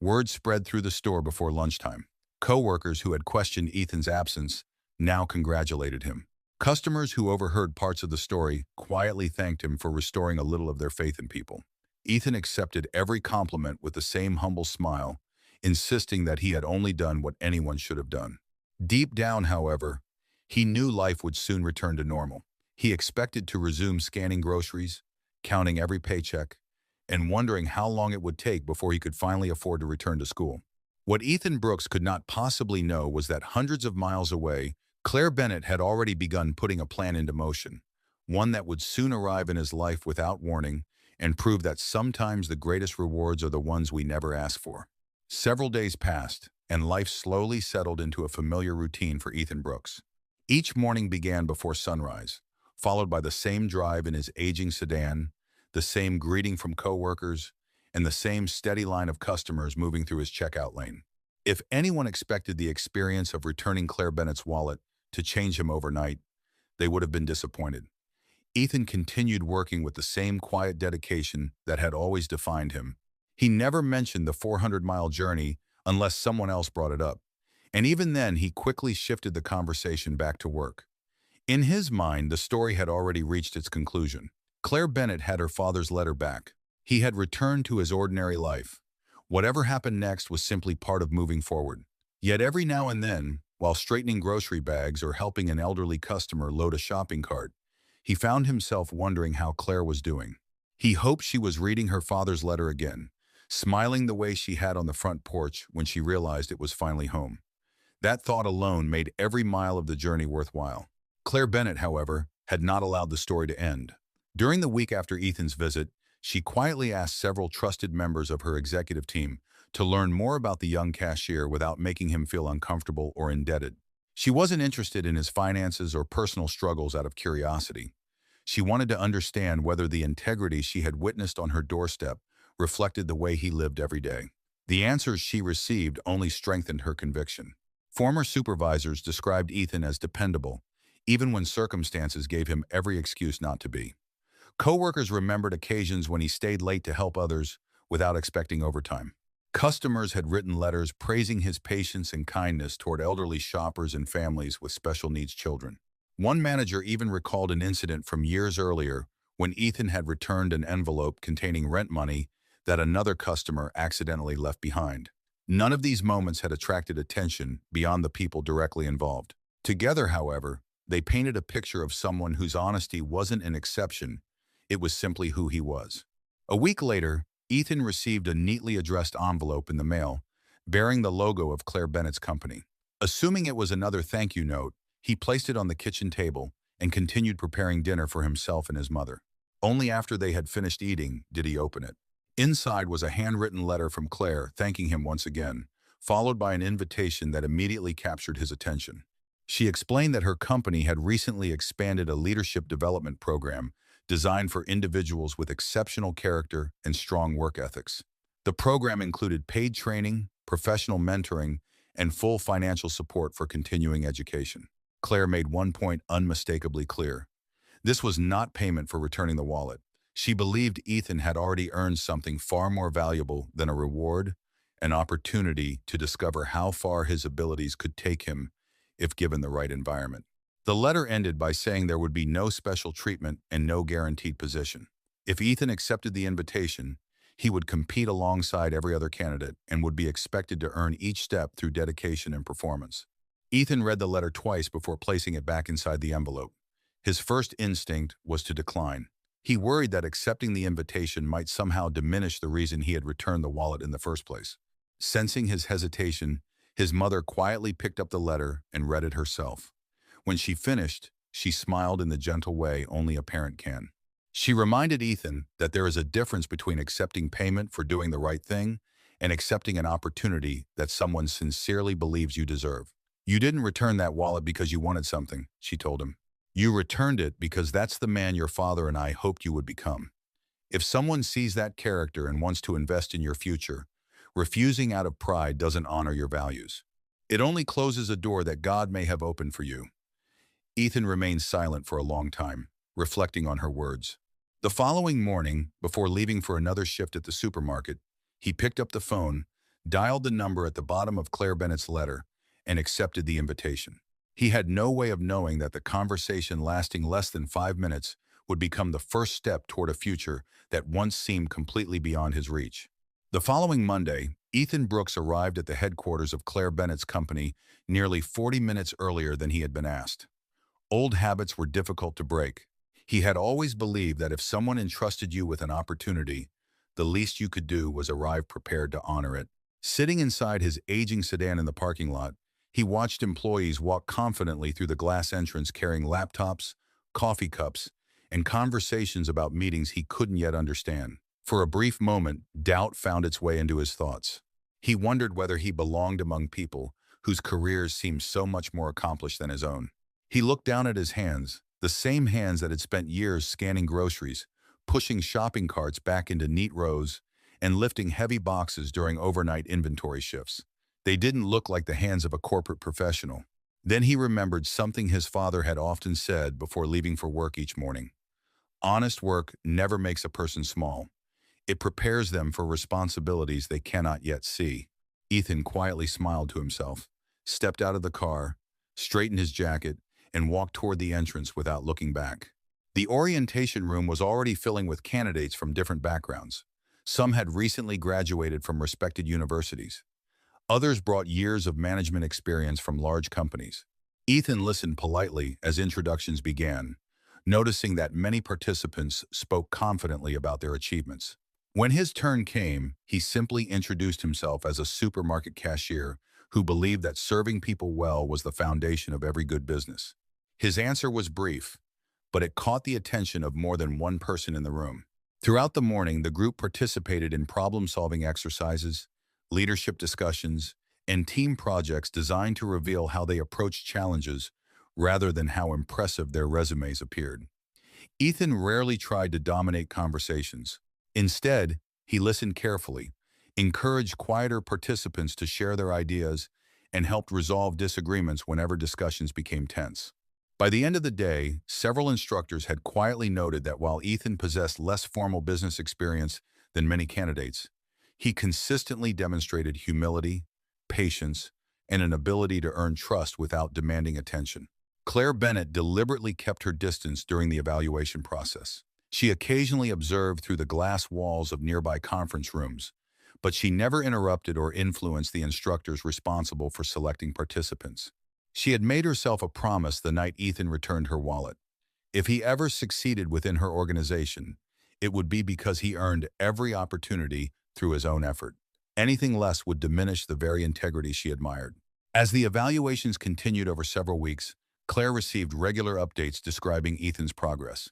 Word spread through the store before lunchtime. Co-workers who had questioned Ethan's absence now congratulated him. Customers who overheard parts of the story quietly thanked him for restoring a little of their faith in people. Ethan accepted every compliment with the same humble smile, insisting that he had only done what anyone should have done. Deep down, however, he knew life would soon return to normal. He expected to resume scanning groceries, counting every paycheck, and wondering how long it would take before he could finally afford to return to school. What Ethan Brooks could not possibly know was that hundreds of miles away, Claire Bennett had already begun putting a plan into motion, one that would soon arrive in his life without warning and prove that sometimes the greatest rewards are the ones we never ask for. Several days passed, and life slowly settled into a familiar routine for Ethan Brooks. Each morning began before sunrise, followed by the same drive in his aging sedan, the same greeting from coworkers, and the same steady line of customers moving through his checkout lane. If anyone expected the experience of returning Claire Bennett's wallet to change him overnight, they would have been disappointed. Ethan continued working with the same quiet dedication that had always defined him. He never mentioned the 400-mile journey unless someone else brought it up, and even then he quickly shifted the conversation back to work. In his mind, the story had already reached its conclusion. Claire Bennett had her father's letter back. He had returned to his ordinary life. Whatever happened next was simply part of moving forward. Yet every now and then, while straightening grocery bags or helping an elderly customer load a shopping cart, he found himself wondering how Claire was doing. He hoped she was reading her father's letter again, smiling the way she had on the front porch when she realized it was finally home. That thought alone made every mile of the journey worthwhile. Claire Bennett, however, had not allowed the story to end. During the week after Ethan's visit, she quietly asked several trusted members of her executive team to learn more about the young cashier without making him feel uncomfortable or indebted. She wasn't interested in his finances or personal struggles out of curiosity. She wanted to understand whether the integrity she had witnessed on her doorstep reflected the way he lived every day. The answers she received only strengthened her conviction. Former supervisors described Ethan as dependable, even when circumstances gave him every excuse not to be. Coworkers remembered occasions when he stayed late to help others without expecting overtime. Customers had written letters praising his patience and kindness toward elderly shoppers and families with special needs children. One manager even recalled an incident from years earlier when Ethan had returned an envelope containing rent money that another customer accidentally left behind. None of these moments had attracted attention beyond the people directly involved. Together, however, they painted a picture of someone whose honesty wasn't an exception, it was simply who he was. A week later, Ethan received a neatly addressed envelope in the mail, bearing the logo of Claire Bennett's company. Assuming it was another thank you note, he placed it on the kitchen table and continued preparing dinner for himself and his mother. Only after they had finished eating did he open it. Inside was a handwritten letter from Claire thanking him once again followed by an invitation that immediately captured his attention. She explained that her company had recently expanded a leadership development program designed for individuals with exceptional character and strong work ethics. The program included paid training, professional mentoring, and full financial support for continuing education. Claire made one point unmistakably clear. This was not payment for returning the wallet. She believed Ethan had already earned something far more valuable than a reward, an opportunity to discover how far his abilities could take him if given the right environment. The letter ended by saying there would be no special treatment and no guaranteed position. If Ethan accepted the invitation, he would compete alongside every other candidate and would be expected to earn each step through dedication and performance. Ethan read the letter twice before placing it back inside the envelope. His first instinct was to decline. He worried that accepting the invitation might somehow diminish the reason he had returned the wallet in the first place. Sensing his hesitation, his mother quietly picked up the letter and read it herself. When she finished, she smiled in the gentle way only a parent can. She reminded Ethan that there is a difference between accepting payment for doing the right thing and accepting an opportunity that someone sincerely believes you deserve. You didn't return that wallet because you wanted something, she told him. You returned it because that's the man your father and I hoped you would become. If someone sees that character and wants to invest in your future, refusing out of pride doesn't honor your values. It only closes a door that God may have opened for you. Ethan remained silent for a long time, reflecting on her words. The following morning, before leaving for another shift at the supermarket, he picked up the phone, dialed the number at the bottom of Claire Bennett's letter, and accepted the invitation. He had no way of knowing that the conversation lasting less than 5 minutes would become the first step toward a future that once seemed completely beyond his reach. The following Monday, Ethan Brooks arrived at the headquarters of Claire Bennett's company nearly 40 minutes earlier than he had been asked. Old habits were difficult to break. He had always believed that if someone entrusted you with an opportunity, the least you could do was arrive prepared to honor it. Sitting inside his aging sedan in the parking lot, he watched employees walk confidently through the glass entrance carrying laptops, coffee cups, and conversations about meetings he couldn't yet understand. For a brief moment, doubt found its way into his thoughts. He wondered whether he belonged among people whose careers seemed so much more accomplished than his own. He looked down at his hands, the same hands that had spent years scanning groceries, pushing shopping carts back into neat rows, and lifting heavy boxes during overnight inventory shifts. They didn't look like the hands of a corporate professional. Then he remembered something his father had often said before leaving for work each morning. Honest work never makes a person small. It prepares them for responsibilities they cannot yet see. Ethan quietly smiled to himself, stepped out of the car, straightened his jacket, and walked toward the entrance without looking back. The orientation room was already filling with candidates from different backgrounds. Some had recently graduated from respected universities. Others brought years of management experience from large companies. Ethan listened politely as introductions began, noticing that many participants spoke confidently about their achievements. When his turn came, he simply introduced himself as a supermarket cashier who believed that serving people well was the foundation of every good business. His answer was brief, but it caught the attention of more than one person in the room. Throughout the morning, the group participated in problem-solving exercises, leadership discussions, and team projects designed to reveal how they approached challenges rather than how impressive their resumes appeared. Ethan rarely tried to dominate conversations. Instead, he listened carefully, encouraged quieter participants to share their ideas, and helped resolve disagreements whenever discussions became tense. By the end of the day, several instructors had quietly noted that while Ethan possessed less formal business experience than many candidates, he consistently demonstrated humility, patience, and an ability to earn trust without demanding attention. Claire Bennett deliberately kept her distance during the evaluation process. She occasionally observed through the glass walls of nearby conference rooms, but she never interrupted or influenced the instructors responsible for selecting participants. She had made herself a promise the night Ethan returned her wallet. If he ever succeeded within her organization, it would be because he earned every opportunity through his own effort. Anything less would diminish the very integrity she admired. As the evaluations continued over several weeks, Claire received regular updates describing Ethan's progress.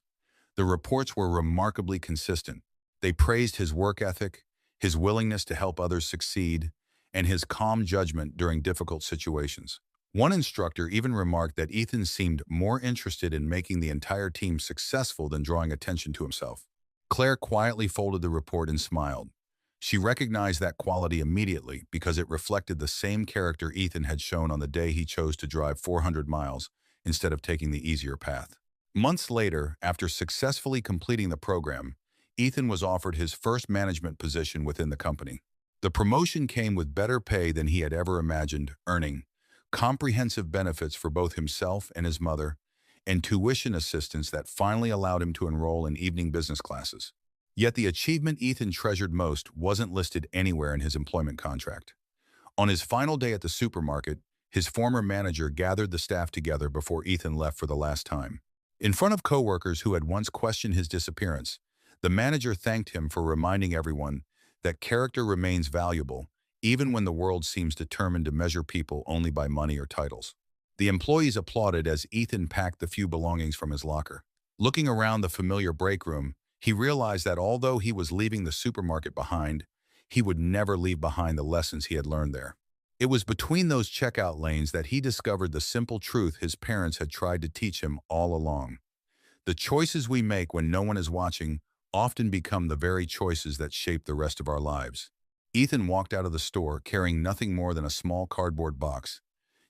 The reports were remarkably consistent. They praised his work ethic, his willingness to help others succeed, and his calm judgment during difficult situations. One instructor even remarked that Ethan seemed more interested in making the entire team successful than drawing attention to himself. Claire quietly folded the report and smiled. She recognized that quality immediately because it reflected the same character Ethan had shown on the day he chose to drive 400 miles instead of taking the easier path. Months later, after successfully completing the program, Ethan was offered his first management position within the company. The promotion came with better pay than he had ever imagined, earning comprehensive benefits for both himself and his mother, and tuition assistance that finally allowed him to enroll in evening business classes. Yet the achievement Ethan treasured most wasn't listed anywhere in his employment contract. On his final day at the supermarket, his former manager gathered the staff together before Ethan left for the last time. In front of coworkers who had once questioned his disappearance, the manager thanked him for reminding everyone that character remains valuable even when the world seems determined to measure people only by money or titles. The employees applauded as Ethan packed the few belongings from his locker. Looking around the familiar break room, he realized that although he was leaving the supermarket behind, he would never leave behind the lessons he had learned there. It was between those checkout lanes that he discovered the simple truth his parents had tried to teach him all along. The choices we make when no one is watching often become the very choices that shape the rest of our lives. Ethan walked out of the store carrying nothing more than a small cardboard box.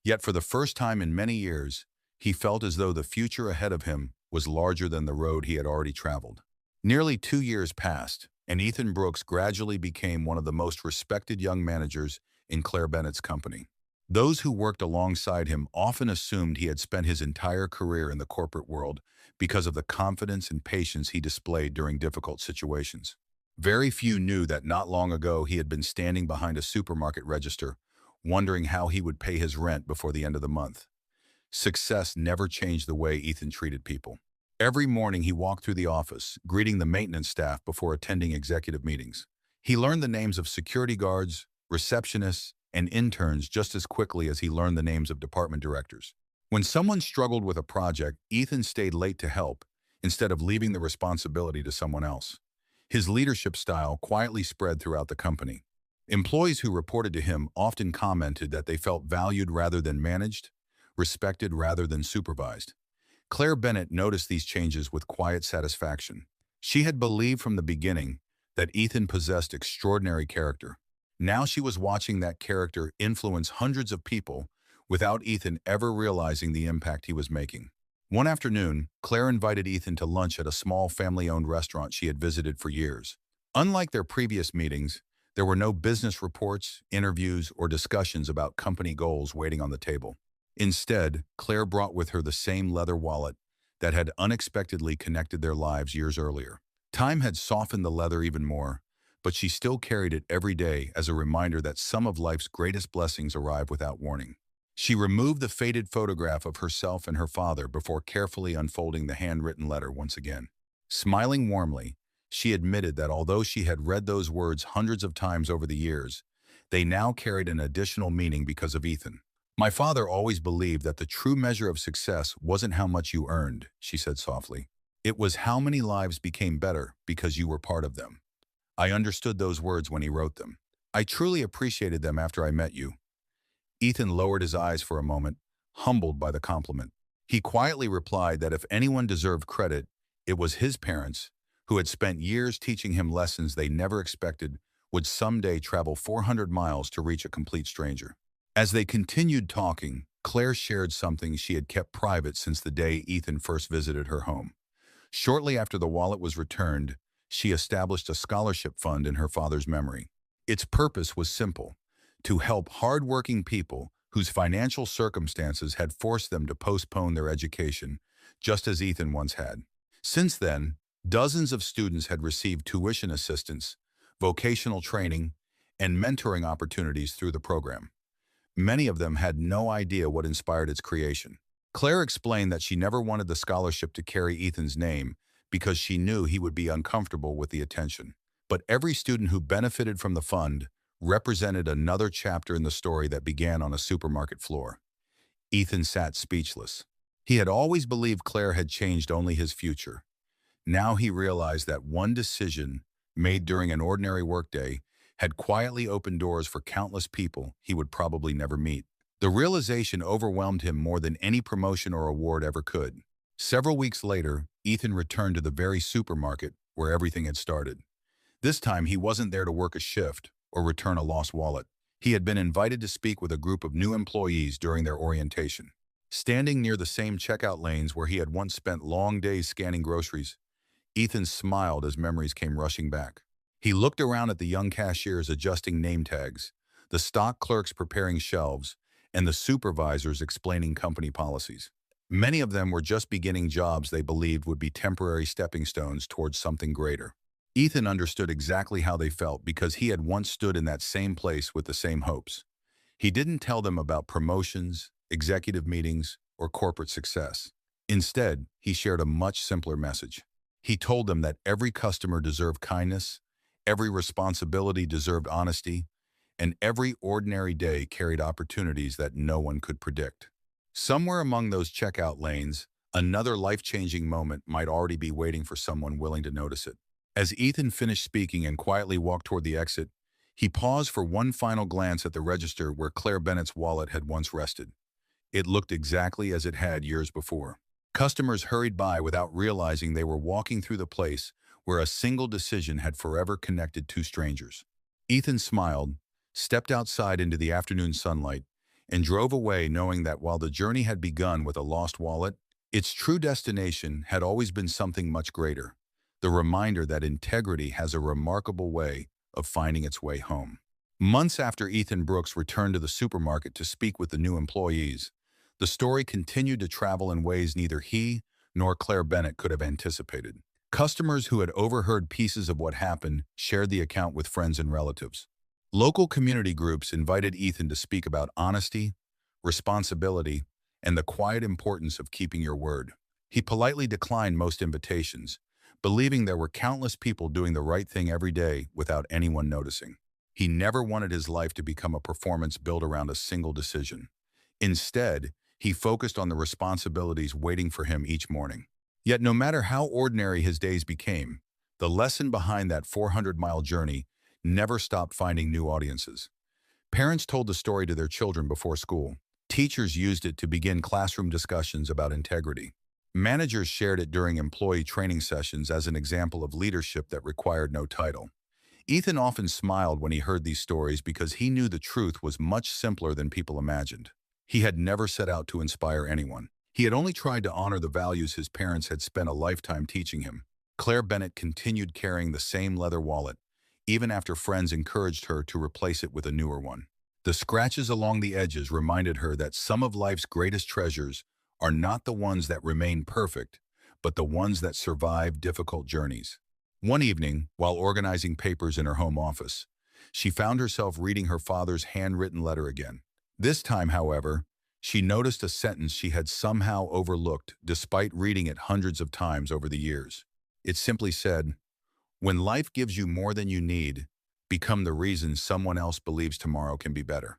Yet for the first time in many years, he felt as though the future ahead of him was larger than the road he had already traveled. Nearly 2 years passed, and Ethan Brooks gradually became one of the most respected young managers in Claire Bennett's company. Those who worked alongside him often assumed he had spent his entire career in the corporate world because of the confidence and patience he displayed during difficult situations. Very few knew that not long ago he had been standing behind a supermarket register, wondering how he would pay his rent before the end of the month. Success never changed the way Ethan treated people. Every morning he walked through the office, greeting the maintenance staff before attending executive meetings. He learned the names of security guards, receptionists, and interns just as quickly as he learned the names of department directors. When someone struggled with a project, Ethan stayed late to help, instead of leaving the responsibility to someone else. His leadership style quietly spread throughout the company. Employees who reported to him often commented that they felt valued rather than managed, respected rather than supervised. Claire Bennett noticed these changes with quiet satisfaction. She had believed from the beginning that Ethan possessed extraordinary character. Now she was watching that character influence hundreds of people without Ethan ever realizing the impact he was making. One afternoon, Claire invited Ethan to lunch at a small family-owned restaurant she had visited for years. Unlike their previous meetings, there were no business reports, interviews, or discussions about company goals waiting on the table. Instead, Claire brought with her the same leather wallet that had unexpectedly connected their lives years earlier. Time had softened the leather even more, but she still carried it every day as a reminder that some of life's greatest blessings arrive without warning. She removed the faded photograph of herself and her father before carefully unfolding the handwritten letter once again. Smiling warmly, she admitted that although she had read those words hundreds of times over the years, they now carried an additional meaning because of Ethan. "My father always believed that the true measure of success wasn't how much you earned," she said softly. "It was how many lives became better because you were part of them. I understood those words when he wrote them. I truly appreciated them after I met you." Ethan lowered his eyes for a moment, humbled by the compliment. He quietly replied that if anyone deserved credit, it was his parents, who had spent years teaching him lessons they never expected would someday travel 400 miles to reach a complete stranger. As they continued talking, Claire shared something she had kept private since the day Ethan first visited her home. Shortly after the wallet was returned, she established a scholarship fund in her father's memory. Its purpose was simple: to help hardworking people whose financial circumstances had forced them to postpone their education, just as Ethan once had. Since then, dozens of students had received tuition assistance, vocational training, and mentoring opportunities through the program. Many of them had no idea what inspired its creation. Claire explained that she never wanted the scholarship to carry Ethan's name because she knew he would be uncomfortable with the attention. But every student who benefited from the fund represented another chapter in the story that began on a supermarket floor. Ethan sat speechless. He had always believed Claire had changed only his future. Now he realized that one decision, made during an ordinary workday, had quietly opened doors for countless people he would probably never meet. The realization overwhelmed him more than any promotion or award ever could. Several weeks later, Ethan returned to the very supermarket where everything had started. This time, he wasn't there to work a shift or return a lost wallet. He had been invited to speak with a group of new employees during their orientation. Standing near the same checkout lanes where he had once spent long days scanning groceries, Ethan smiled as memories came rushing back. He looked around at the young cashiers adjusting name tags, the stock clerks preparing shelves, and the supervisors explaining company policies. Many of them were just beginning jobs they believed would be temporary stepping stones towards something greater. Ethan understood exactly how they felt because he had once stood in that same place with the same hopes. He didn't tell them about promotions, executive meetings, or corporate success. Instead, he shared a much simpler message. He told them that every customer deserved kindness, every responsibility deserved honesty, and every ordinary day carried opportunities that no one could predict. Somewhere among those checkout lanes, another life-changing moment might already be waiting for someone willing to notice it. As Ethan finished speaking and quietly walked toward the exit, he paused for one final glance at the register where Claire Bennett's wallet had once rested. It looked exactly as it had years before. Customers hurried by without realizing they were walking through the place where a single decision had forever connected two strangers. Ethan smiled, stepped outside into the afternoon sunlight, and drove away knowing that while the journey had begun with a lost wallet, its true destination had always been something much greater. The reminder that integrity has a remarkable way of finding its way home. Months after Ethan Brooks returned to the supermarket to speak with the new employees, the story continued to travel in ways neither he nor Claire Bennett could have anticipated. Customers who had overheard pieces of what happened shared the account with friends and relatives. Local community groups invited Ethan to speak about honesty, responsibility, and the quiet importance of keeping your word. He politely declined most invitations, believing there were countless people doing the right thing every day without anyone noticing. He never wanted his life to become a performance built around a single decision. Instead, he focused on the responsibilities waiting for him each morning. Yet no matter how ordinary his days became, the lesson behind that 400-mile journey never stopped finding new audiences. Parents told the story to their children before school. Teachers used it to begin classroom discussions about integrity. Managers shared it during employee training sessions as an example of leadership that required no title. Ethan often smiled when he heard these stories because he knew the truth was much simpler than people imagined. He had never set out to inspire anyone. He had only tried to honor the values his parents had spent a lifetime teaching him. Claire Bennett continued carrying the same leather wallet, even after friends encouraged her to replace it with a newer one. The scratches along the edges reminded her that some of life's greatest treasures are not the ones that remain perfect, but the ones that survive difficult journeys. One evening, while organizing papers in her home office, she found herself reading her father's handwritten letter again. This time, however, she noticed a sentence she had somehow overlooked despite reading it hundreds of times over the years. It simply said, "When life gives you more than you need, become the reason someone else believes tomorrow can be better."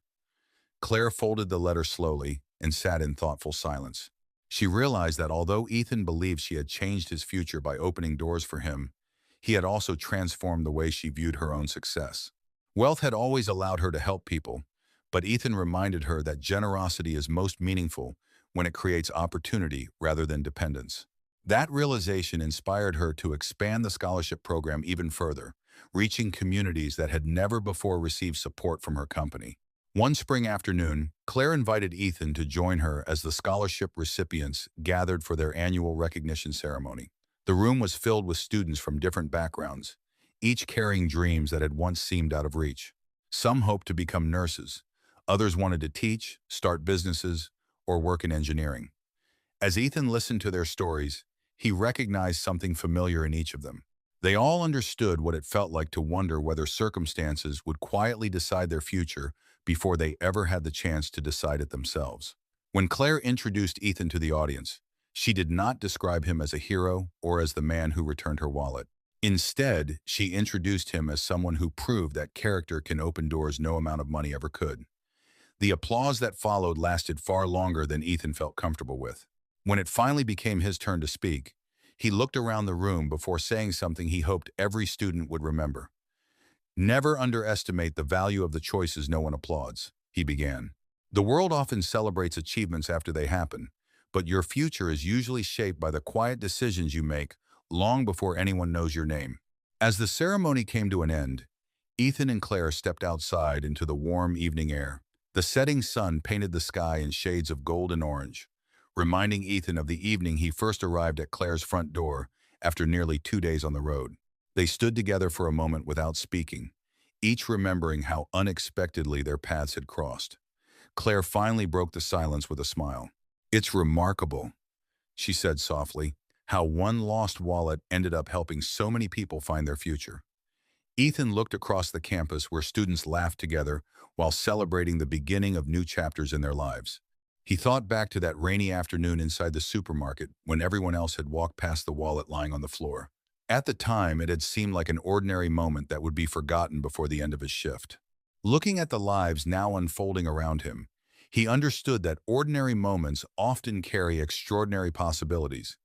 Claire folded the letter slowly and sat in thoughtful silence. She realized that although Ethan believed she had changed his future by opening doors for him, he had also transformed the way she viewed her own success. Wealth had always allowed her to help people, but Ethan reminded her that generosity is most meaningful when it creates opportunity rather than dependence. That realization inspired her to expand the scholarship program even further, reaching communities that had never before received support from her company. One spring afternoon, Claire invited Ethan to join her as the scholarship recipients gathered for their annual recognition ceremony. The room was filled with students from different backgrounds, each carrying dreams that had once seemed out of reach. Some hoped to become nurses, others wanted to teach, start businesses, or work in engineering. As Ethan listened to their stories, he recognized something familiar in each of them. They all understood what it felt like to wonder whether circumstances would quietly decide their future before they ever had the chance to decide it themselves. When Claire introduced Ethan to the audience, she did not describe him as a hero or as the man who returned her wallet. Instead, she introduced him as someone who proved that character can open doors no amount of money ever could. The applause that followed lasted far longer than Ethan felt comfortable with. When it finally became his turn to speak, he looked around the room before saying something he hoped every student would remember. Never underestimate the value of the choices no one applauds, he began. The world often celebrates achievements after they happen, but your future is usually shaped by the quiet decisions you make long before anyone knows your name. As the ceremony came to an end, Ethan and Claire stepped outside into the warm evening air. The setting sun painted the sky in shades of gold and orange, reminding Ethan of the evening he first arrived at Claire's front door after nearly 2 days on the road. They stood together for a moment without speaking, each remembering how unexpectedly their paths had crossed. Claire finally broke the silence with a smile. "It's remarkable," she said softly, "how one lost wallet ended up helping so many people find their future." Ethan looked across the campus where students laughed together while celebrating the beginning of new chapters in their lives. He thought back to that rainy afternoon inside the supermarket when everyone else had walked past the wallet lying on the floor. At the time, it had seemed like an ordinary moment that would be forgotten before the end of his shift. Looking at the lives now unfolding around him, he understood that ordinary moments often carry extraordinary possibilities.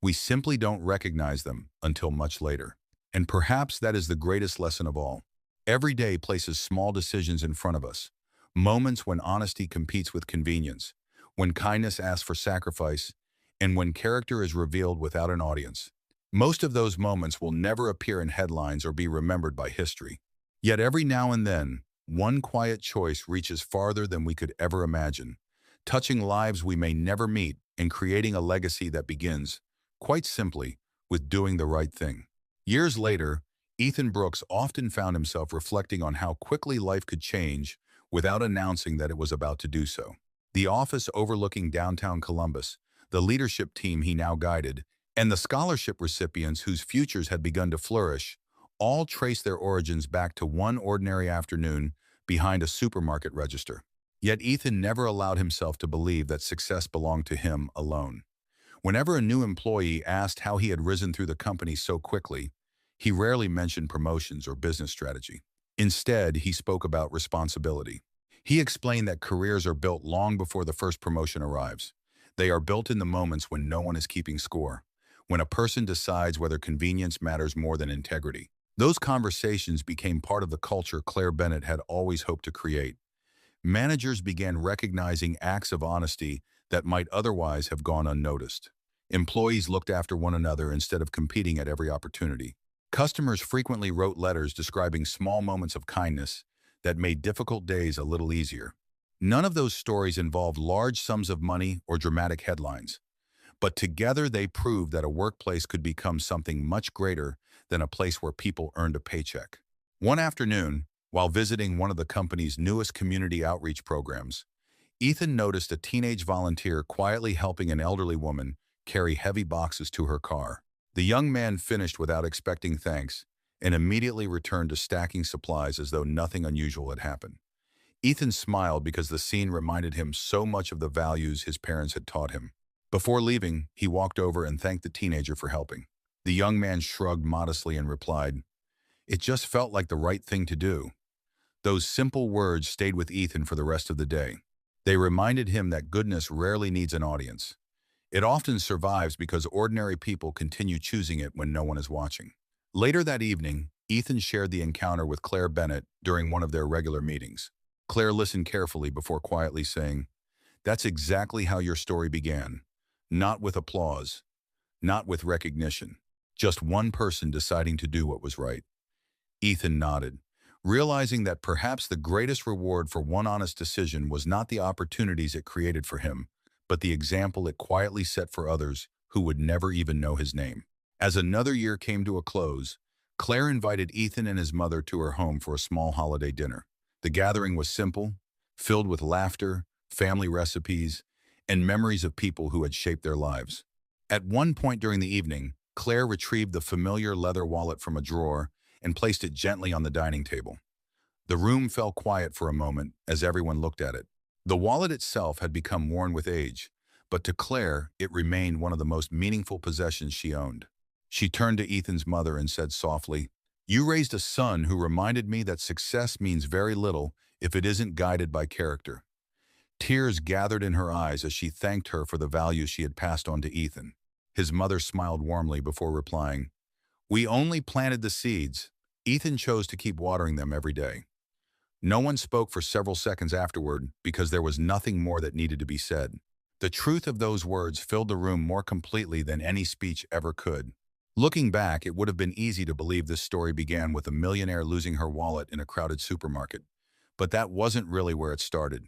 We simply don't recognize them until much later. And perhaps that is the greatest lesson of all. Every day places small decisions in front of us, moments when honesty competes with convenience, when kindness asks for sacrifice, and when character is revealed without an audience. Most of those moments will never appear in headlines or be remembered by history. Yet every now and then, one quiet choice reaches farther than we could ever imagine, touching lives we may never meet and creating a legacy that begins, quite simply, with doing the right thing. Years later, Ethan Brooks often found himself reflecting on how quickly life could change without announcing that it was about to do so. The office overlooking downtown Columbus, the leadership team he now guided, and the scholarship recipients whose futures had begun to flourish, all trace their origins back to one ordinary afternoon behind a supermarket register. Yet Ethan never allowed himself to believe that success belonged to him alone. Whenever a new employee asked how he had risen through the company so quickly, he rarely mentioned promotions or business strategy. Instead, he spoke about responsibility. He explained that careers are built long before the first promotion arrives. They are built in the moments when no one is keeping score, when a person decides whether convenience matters more than integrity. Those conversations became part of the culture Claire Bennett had always hoped to create. Managers began recognizing acts of honesty that might otherwise have gone unnoticed. Employees looked after one another instead of competing at every opportunity. Customers frequently wrote letters describing small moments of kindness that made difficult days a little easier. None of those stories involved large sums of money or dramatic headlines, but together they proved that a workplace could become something much greater than a place where people earned a paycheck. One afternoon, while visiting one of the company's newest community outreach programs, Ethan noticed a teenage volunteer quietly helping an elderly woman carry heavy boxes to her car. The young man finished without expecting thanks and immediately returned to stacking supplies as though nothing unusual had happened. Ethan smiled because the scene reminded him so much of the values his parents had taught him. Before leaving, he walked over and thanked the teenager for helping. The young man shrugged modestly and replied, "It just felt like the right thing to do." Those simple words stayed with Ethan for the rest of the day. They reminded him that goodness rarely needs an audience. It often survives because ordinary people continue choosing it when no one is watching. Later that evening, Ethan shared the encounter with Claire Bennett during one of their regular meetings. Claire listened carefully before quietly saying, "That's exactly how your story began. Not with applause, not with recognition, just one person deciding to do what was right." Ethan nodded, realizing that perhaps the greatest reward for one honest decision was not the opportunities it created for him, but the example it quietly set for others who would never even know his name. As another year came to a close, Claire invited Ethan and his mother to her home for a small holiday dinner. The gathering was simple, filled with laughter, family recipes, and memories of people who had shaped their lives. At one point during the evening, Claire retrieved the familiar leather wallet from a drawer and placed it gently on the dining table. The room fell quiet for a moment as everyone looked at it. The wallet itself had become worn with age, but to Claire, it remained one of the most meaningful possessions she owned. She turned to Ethan's mother and said softly, "You raised a son who reminded me that success means very little if it isn't guided by character." Tears gathered in her eyes as she thanked her for the values she had passed on to Ethan. His mother smiled warmly before replying, "We only planted the seeds. Ethan chose to keep watering them every day. No one spoke for several seconds afterward because there was nothing more that needed to be said. The truth of those words filled the room more completely than any speech ever could. Looking back, it would have been easy to believe this story began with a millionaire losing her wallet in a crowded supermarket. But that wasn't really where it started.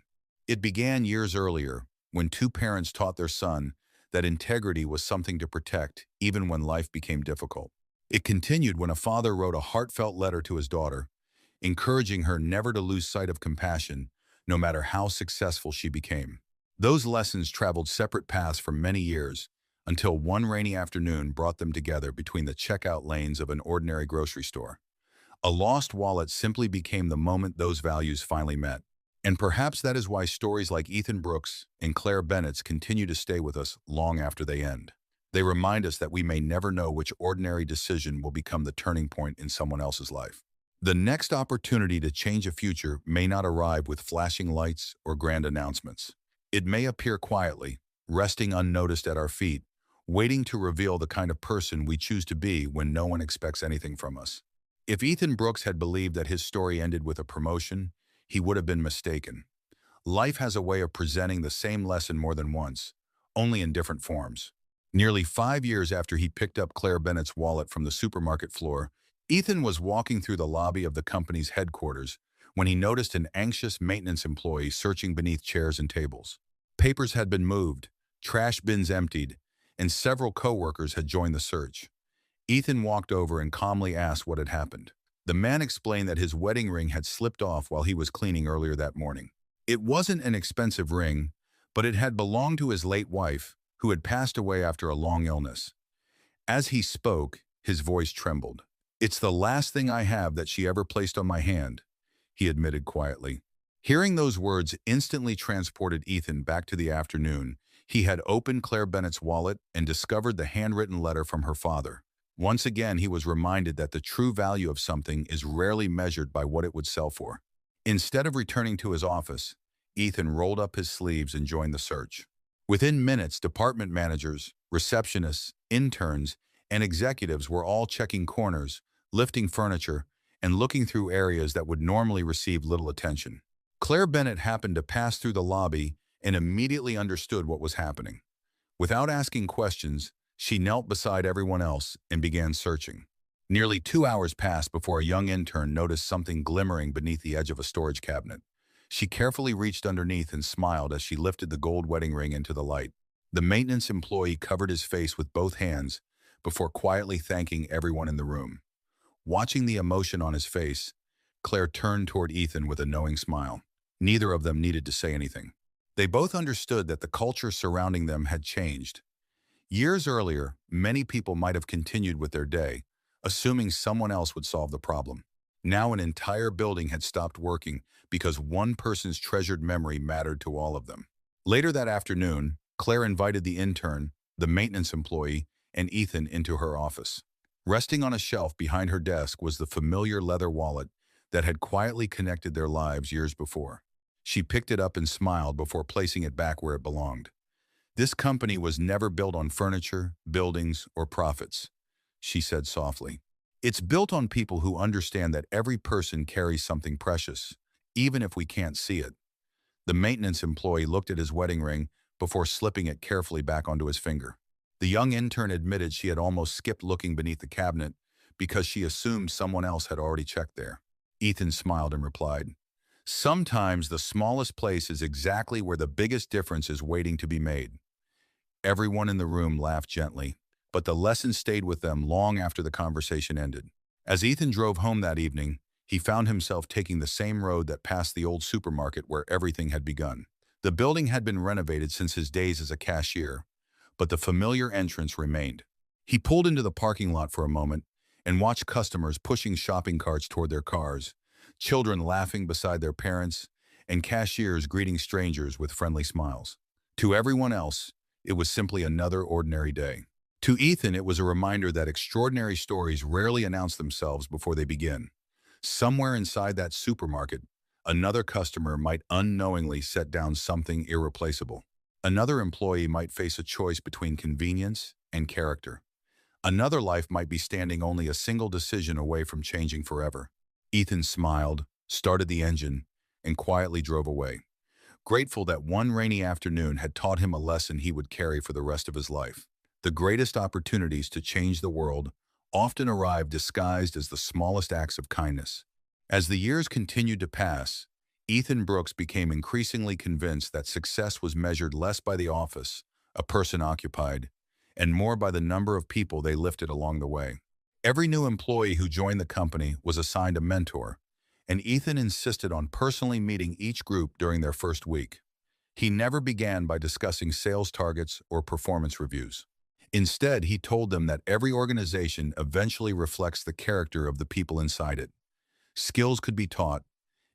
It began years earlier, when two parents taught their son that integrity was something to protect even when life became difficult. It continued when a father wrote a heartfelt letter to his daughter, encouraging her never to lose sight of compassion, no matter how successful she became. Those lessons traveled separate paths for many years, until one rainy afternoon brought them together between the checkout lanes of an ordinary grocery store. A lost wallet simply became the moment those values finally met. And perhaps that is why stories like Ethan Brooks and Claire Bennett's continue to stay with us long after they end. They remind us that we may never know which ordinary decision will become the turning point in someone else's life. The next opportunity to change a future may not arrive with flashing lights or grand announcements. It may appear quietly, resting unnoticed at our feet, waiting to reveal the kind of person we choose to be when no one expects anything from us. If Ethan Brooks had believed that his story ended with a promotion, he would have been mistaken. Life has a way of presenting the same lesson more than once, only in different forms. Nearly 5 years after he picked up Claire Bennett's wallet from the supermarket floor, Ethan was walking through the lobby of the company's headquarters when he noticed an anxious maintenance employee searching beneath chairs and tables. Papers had been moved, trash bins emptied, and several coworkers had joined the search. Ethan walked over and calmly asked what had happened. The man explained that his wedding ring had slipped off while he was cleaning earlier that morning. It wasn't an expensive ring, but it had belonged to his late wife, who had passed away after a long illness. As he spoke, his voice trembled. "It's the last thing I have that she ever placed on my hand," he admitted quietly. Hearing those words instantly transported Ethan back to the afternoon. He had opened Claire Bennett's wallet and discovered the handwritten letter from her father. Once again, he was reminded that the true value of something is rarely measured by what it would sell for. Instead of returning to his office, Ethan rolled up his sleeves and joined the search. Within minutes, department managers, receptionists, interns, and executives were all checking corners, lifting furniture, and looking through areas that would normally receive little attention. Claire Bennett happened to pass through the lobby and immediately understood what was happening. Without asking questions, she knelt beside everyone else and began searching. Nearly 2 hours passed before a young intern noticed something glimmering beneath the edge of a storage cabinet. She carefully reached underneath and smiled as she lifted the gold wedding ring into the light. The maintenance employee covered his face with both hands before quietly thanking everyone in the room. Watching the emotion on his face, Claire turned toward Ethan with a knowing smile. Neither of them needed to say anything. They both understood that the culture surrounding them had changed. Years earlier, many people might have continued with their day, assuming someone else would solve the problem. Now an entire building had stopped working because one person's treasured memory mattered to all of them. Later that afternoon, Claire invited the intern, the maintenance employee, and Ethan into her office. Resting on a shelf behind her desk was the familiar leather wallet that had quietly connected their lives years before. She picked it up and smiled before placing it back where it belonged. "This company was never built on furniture, buildings, or profits," she said softly. "It's built on people who understand that every person carries something precious, even if we can't see it." The maintenance employee looked at his wedding ring before slipping it carefully back onto his finger. The young intern admitted she had almost skipped looking beneath the cabinet because she assumed someone else had already checked there. Ethan smiled and replied, "Sometimes the smallest place is exactly where the biggest difference is waiting to be made." Everyone in the room laughed gently, but the lesson stayed with them long after the conversation ended. As Ethan drove home that evening, he found himself taking the same road that passed the old supermarket where everything had begun. The building had been renovated since his days as a cashier, but the familiar entrance remained. He pulled into the parking lot for a moment and watched customers pushing shopping carts toward their cars, children laughing beside their parents, and cashiers greeting strangers with friendly smiles. To everyone else, it was simply another ordinary day. To Ethan, it was a reminder that extraordinary stories rarely announce themselves before they begin. Somewhere inside that supermarket, another customer might unknowingly set down something irreplaceable. Another employee might face a choice between convenience and character. Another life might be standing only a single decision away from changing forever. Ethan smiled, started the engine, and quietly drove away, grateful that one rainy afternoon had taught him a lesson he would carry for the rest of his life. The greatest opportunities to change the world often arrive disguised as the smallest acts of kindness. As the years continued to pass, Ethan Brooks became increasingly convinced that success was measured less by the office a person occupied, and more by the number of people they lifted along the way. Every new employee who joined the company was assigned a mentor, and Ethan insisted on personally meeting each group during their first week. He never began by discussing sales targets or performance reviews. Instead, he told them that every organization eventually reflects the character of the people inside it. Skills could be taught,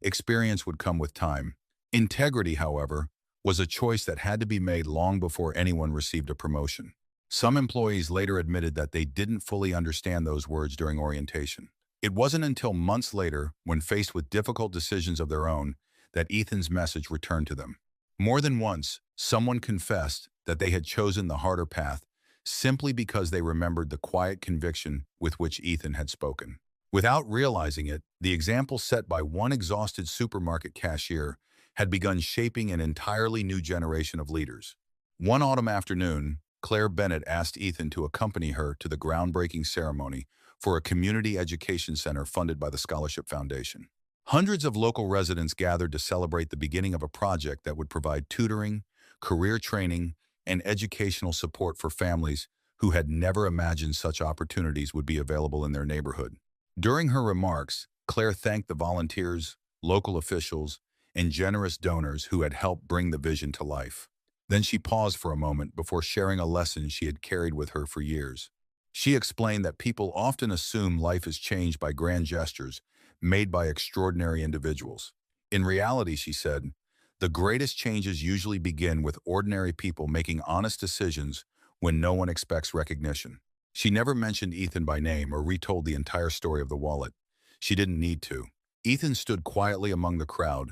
experience would come with time. Integrity, however, was a choice that had to be made long before anyone received a promotion. Some employees later admitted that they didn't fully understand those words during orientation. It wasn't until months later, when faced with difficult decisions of their own, that Ethan's message returned to them. More than once, someone confessed that they had chosen the harder path simply because they remembered the quiet conviction with which Ethan had spoken. Without realizing it, the example set by one exhausted supermarket cashier had begun shaping an entirely new generation of leaders. One autumn afternoon, Claire Bennett asked Ethan to accompany her to the groundbreaking ceremony for a community education center funded by the Scholarship Foundation. Hundreds of local residents gathered to celebrate the beginning of a project that would provide tutoring, career training, and educational support for families who had never imagined such opportunities would be available in their neighborhood. During her remarks, Claire thanked the volunteers, local officials, and generous donors who had helped bring the vision to life. Then she paused for a moment before sharing a lesson she had carried with her for years. She explained that people often assume life is changed by grand gestures made by extraordinary individuals. In reality, she said, the greatest changes usually begin with ordinary people making honest decisions when no one expects recognition. She never mentioned Ethan by name or retold the entire story of the wallet. She didn't need to. Ethan stood quietly among the crowd,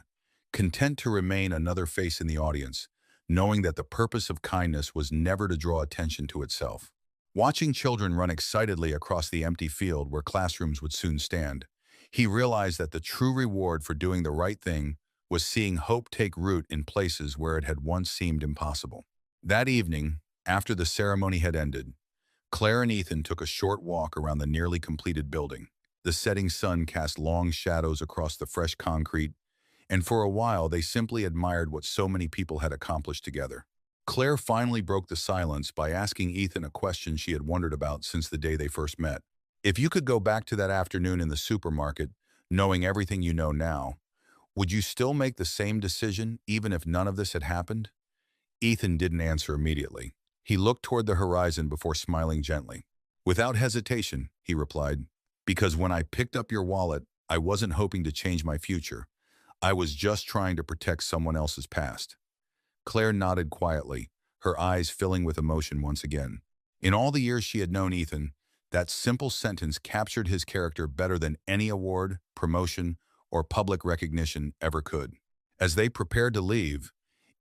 content to remain another face in the audience, knowing that the purpose of kindness was never to draw attention to itself. Watching children run excitedly across the empty field where classrooms would soon stand, he realized that the true reward for doing the right thing was seeing hope take root in places where it had once seemed impossible. That evening, after the ceremony had ended, Claire and Ethan took a short walk around the nearly completed building. The setting sun cast long shadows across the fresh concrete, and for a while they simply admired what so many people had accomplished together. Claire finally broke the silence by asking Ethan a question she had wondered about since the day they first met. If you could go back to that afternoon in the supermarket, knowing everything you know now, would you still make the same decision even if none of this had happened? Ethan didn't answer immediately. He looked toward the horizon before smiling gently. Without hesitation, he replied, because when I picked up your wallet, I wasn't hoping to change my future. I was just trying to protect someone else's past. Claire nodded quietly, her eyes filling with emotion once again. In all the years she had known Ethan, that simple sentence captured his character better than any award, promotion, or public recognition ever could. As they prepared to leave,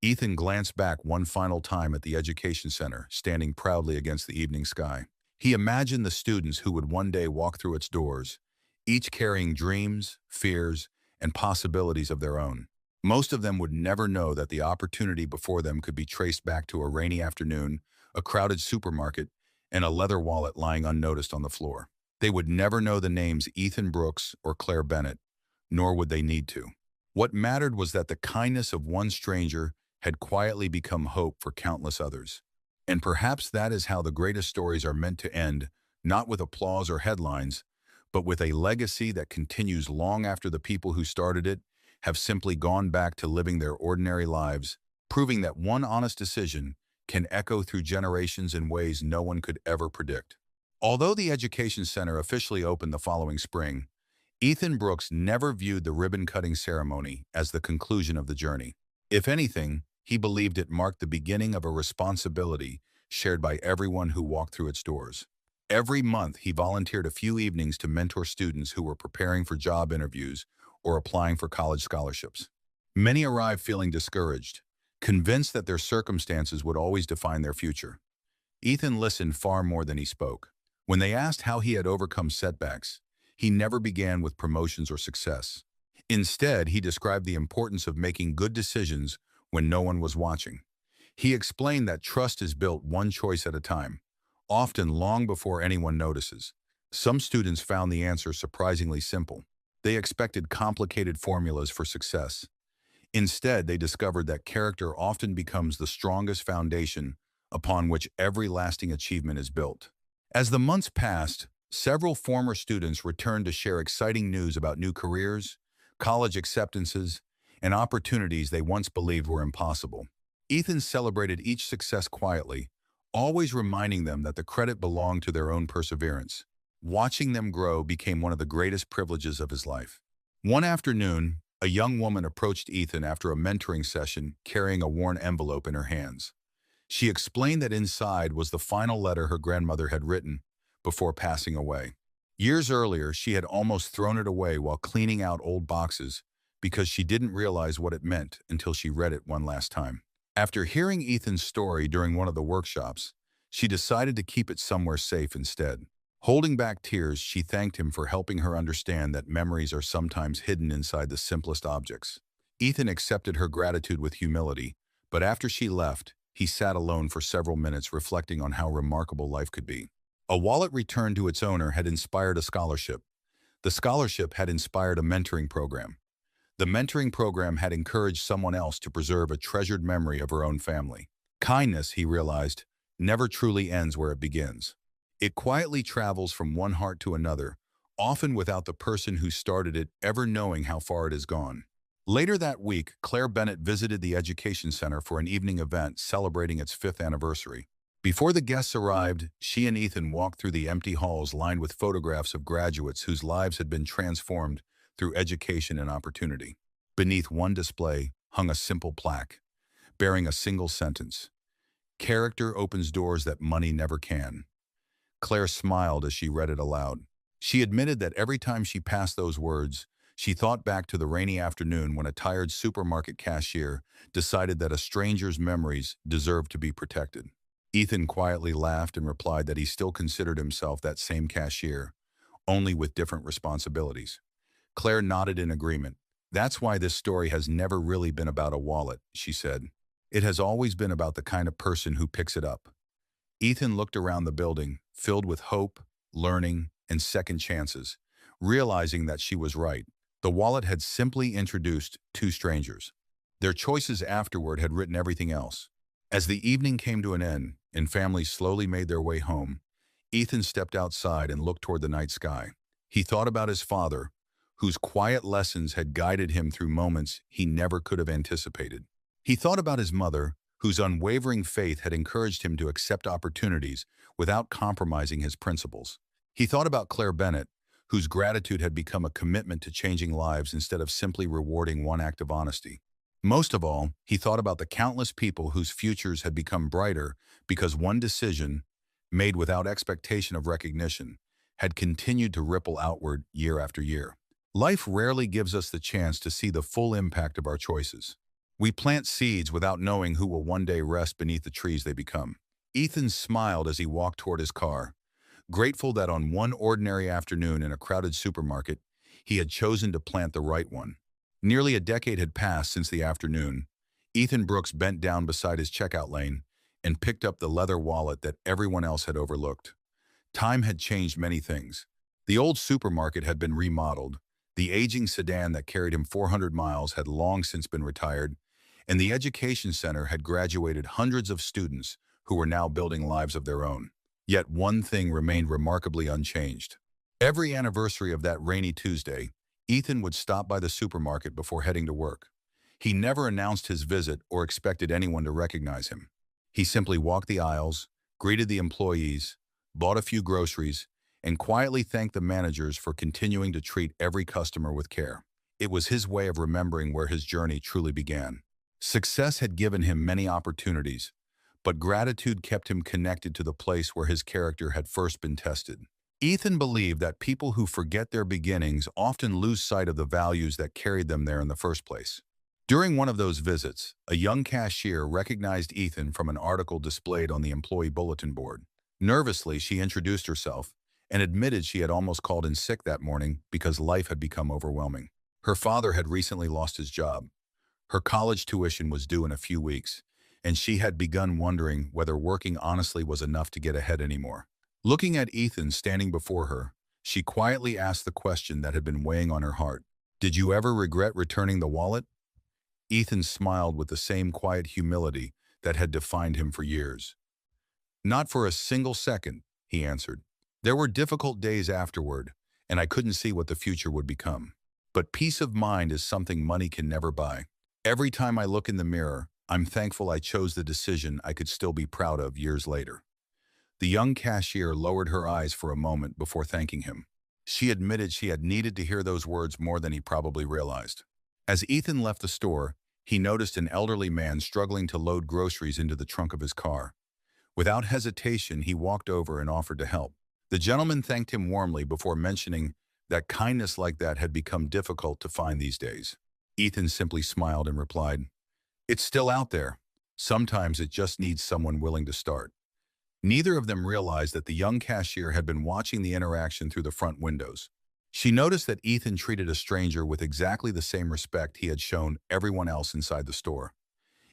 Ethan glanced back one final time at the education center, standing proudly against the evening sky. He imagined the students who would one day walk through its doors, each carrying dreams, fears, and possibilities of their own. Most of them would never know that the opportunity before them could be traced back to a rainy afternoon, a crowded supermarket, and a leather wallet lying unnoticed on the floor. They would never know the names Ethan Brooks or Claire Bennett, nor would they need to. What mattered was that the kindness of one stranger had quietly become hope for countless others. And perhaps that is how the greatest stories are meant to end, not with applause or headlines, but with a legacy that continues long after the people who started it have simply gone back to living their ordinary lives, proving that one honest decision can echo through generations in ways no one could ever predict. Although the Education Center officially opened the following spring, Ethan Brooks never viewed the ribbon-cutting ceremony as the conclusion of the journey. If anything, he believed it marked the beginning of a responsibility shared by everyone who walked through its doors. Every month, he volunteered a few evenings to mentor students who were preparing for job interviews or applying for college scholarships. Many arrived feeling discouraged, convinced that their circumstances would always define their future. Ethan listened far more than he spoke. When they asked how he had overcome setbacks, he never began with promotions or success. Instead, he described the importance of making good decisions when no one was watching. He explained that trust is built one choice at a time, often long before anyone notices. Some students found the answer surprisingly simple. They expected complicated formulas for success. Instead, they discovered that character often becomes the strongest foundation upon which every lasting achievement is built. As the months passed, several former students returned to share exciting news about new careers, college acceptances, and opportunities they once believed were impossible. Ethan celebrated each success quietly, always reminding them that the credit belonged to their own perseverance. Watching them grow became one of the greatest privileges of his life. One afternoon, a young woman approached Ethan after a mentoring session carrying a worn envelope in her hands. She explained that inside was the final letter her grandmother had written before passing away. Years earlier, she had almost thrown it away while cleaning out old boxes because she didn't realize what it meant until she read it one last time. After hearing Ethan's story during one of the workshops, she decided to keep it somewhere safe instead. Holding back tears, she thanked him for helping her understand that memories are sometimes hidden inside the simplest objects. Ethan accepted her gratitude with humility, but after she left, he sat alone for several minutes reflecting on how remarkable life could be. A wallet returned to its owner had inspired a scholarship. The scholarship had inspired a mentoring program. The mentoring program had encouraged someone else to preserve a treasured memory of her own family. Kindness, he realized, never truly ends where it begins. It quietly travels from one heart to another, often without the person who started it ever knowing how far it has gone. Later that week, Claire Bennett visited the Education Center for an evening event celebrating its 5th anniversary. Before the guests arrived, she and Ethan walked through the empty halls lined with photographs of graduates whose lives had been transformed through education and opportunity. Beneath one display hung a simple plaque, bearing a single sentence: "Character opens doors that money never can." Claire smiled as she read it aloud. She admitted that every time she passed those words, she thought back to the rainy afternoon when a tired supermarket cashier decided that a stranger's memories deserved to be protected. Ethan quietly laughed and replied that he still considered himself that same cashier, only with different responsibilities. Claire nodded in agreement. "That's why this story has never really been about a wallet," she said. "It has always been about the kind of person who picks it up." Ethan looked around the building, filled with hope, learning, and second chances, realizing that she was right. The wallet had simply introduced two strangers. Their choices afterward had written everything else. As the evening came to an end and families slowly made their way home, Ethan stepped outside and looked toward the night sky. He thought about his father, whose quiet lessons had guided him through moments he never could have anticipated. He thought about his mother, whose unwavering faith had encouraged him to accept opportunities without compromising his principles. He thought about Claire Bennett, whose gratitude had become a commitment to changing lives instead of simply rewarding one act of honesty. Most of all, he thought about the countless people whose futures had become brighter because one decision, made without expectation of recognition, had continued to ripple outward year after year. Life rarely gives us the chance to see the full impact of our choices. We plant seeds without knowing who will one day rest beneath the trees they become. Ethan smiled as he walked toward his car, grateful that on one ordinary afternoon in a crowded supermarket, he had chosen to plant the right one. Nearly a decade had passed since the afternoon. Ethan Brooks bent down beside his checkout lane and picked up the leather wallet that everyone else had overlooked. Time had changed many things. The old supermarket had been remodeled, the aging sedan that carried him 400 miles had long since been retired, and the education center had graduated hundreds of students who were now building lives of their own. Yet one thing remained remarkably unchanged. Every anniversary of that rainy Tuesday, Ethan would stop by the supermarket before heading to work. He never announced his visit or expected anyone to recognize him. He simply walked the aisles, greeted the employees, bought a few groceries, and quietly thanked the managers for continuing to treat every customer with care. It was his way of remembering where his journey truly began. Success had given him many opportunities, but gratitude kept him connected to the place where his character had first been tested. Ethan believed that people who forget their beginnings often lose sight of the values that carried them there in the first place. During one of those visits, a young cashier recognized Ethan from an article displayed on the employee bulletin board. Nervously, she introduced herself and admitted she had almost called in sick that morning because life had become overwhelming. Her father had recently lost his job. Her college tuition was due in a few weeks, and she had begun wondering whether working honestly was enough to get ahead anymore. Looking at Ethan standing before her, she quietly asked the question that had been weighing on her heart. "Did you ever regret returning the wallet?" Ethan smiled with the same quiet humility that had defined him for years. "Not for a single second," he answered. "There were difficult days afterward, and I couldn't see what the future would become. But peace of mind is something money can never buy. Every time I look in the mirror, I'm thankful I chose the decision I could still be proud of years later." The young cashier lowered her eyes for a moment before thanking him. She admitted she had needed to hear those words more than he probably realized. As Ethan left the store, he noticed an elderly man struggling to load groceries into the trunk of his car. Without hesitation, he walked over and offered to help. The gentleman thanked him warmly before mentioning that kindness like that had become difficult to find these days. Ethan simply smiled and replied, "It's still out there. Sometimes it just needs someone willing to start." Neither of them realized that the young cashier had been watching the interaction through the front windows. She noticed that Ethan treated a stranger with exactly the same respect he had shown everyone else inside the store.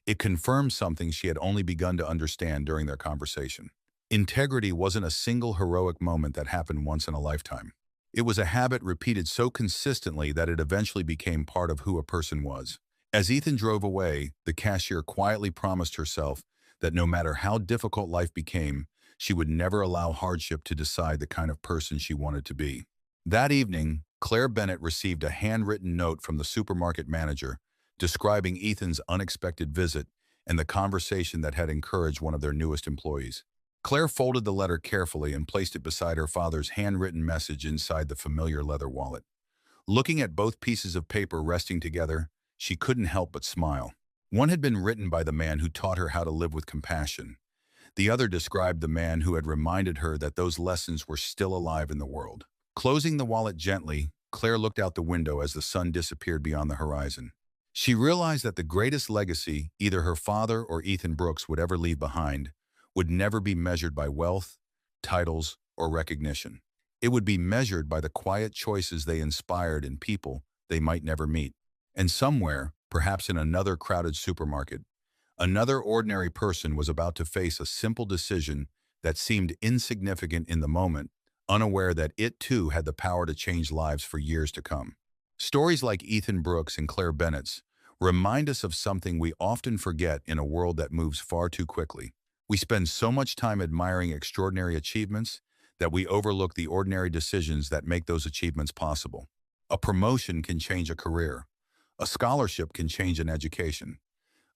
It confirmed something she had only begun to understand during their conversation. Integrity wasn't a single heroic moment that happened once in a lifetime. It was a habit repeated so consistently that it eventually became part of who a person was. As Ethan drove away, the cashier quietly promised herself that no matter how difficult life became, she would never allow hardship to decide the kind of person she wanted to be. That evening, Claire Bennett received a handwritten note from the supermarket manager describing Ethan's unexpected visit and the conversation that had encouraged one of their newest employees. Claire folded the letter carefully and placed it beside her father's handwritten message inside the familiar leather wallet. Looking at both pieces of paper resting together, she couldn't help but smile. One had been written by the man who taught her how to live with compassion. The other described the man who had reminded her that those lessons were still alive in the world. Closing the wallet gently, Claire looked out the window as the sun disappeared beyond the horizon. She realized that the greatest legacy either her father or Ethan Brooks would ever leave behind would never be measured by wealth, titles, or recognition. It would be measured by the quiet choices they inspired in people they might never meet. And somewhere, perhaps in another crowded supermarket, another ordinary person was about to face a simple decision that seemed insignificant in the moment, unaware that it too had the power to change lives for years to come. Stories like Ethan Brooks and Claire Bennett's remind us of something we often forget in a world that moves far too quickly. We spend so much time admiring extraordinary achievements that we overlook the ordinary decisions that make those achievements possible. A promotion can change a career. A scholarship can change an education.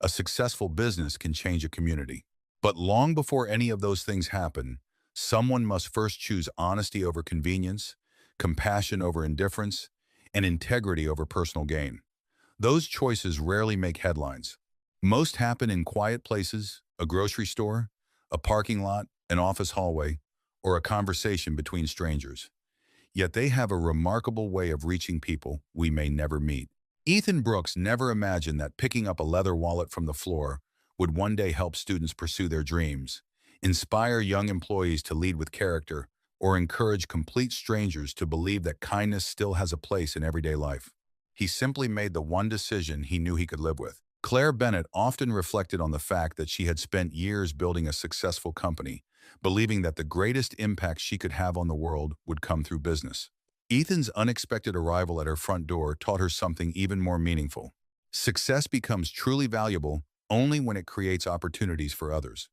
A successful business can change a community. But long before any of those things happen, someone must first choose honesty over convenience, compassion over indifference, and integrity over personal gain. Those choices rarely make headlines. Most happen in quiet places, a grocery store, a parking lot, an office hallway, or a conversation between strangers. Yet they have a remarkable way of reaching people we may never meet. Ethan Brooks never imagined that picking up a leather wallet from the floor would one day help students pursue their dreams, inspire young employees to lead with character, or encourage complete strangers to believe that kindness still has a place in everyday life. He simply made the one decision he knew he could live with. Claire Bennett often reflected on the fact that she had spent years building a successful company, believing that the greatest impact she could have on the world would come through business. Ethan's unexpected arrival at her front door taught her something even more meaningful. Success becomes truly valuable only when it creates opportunities for others.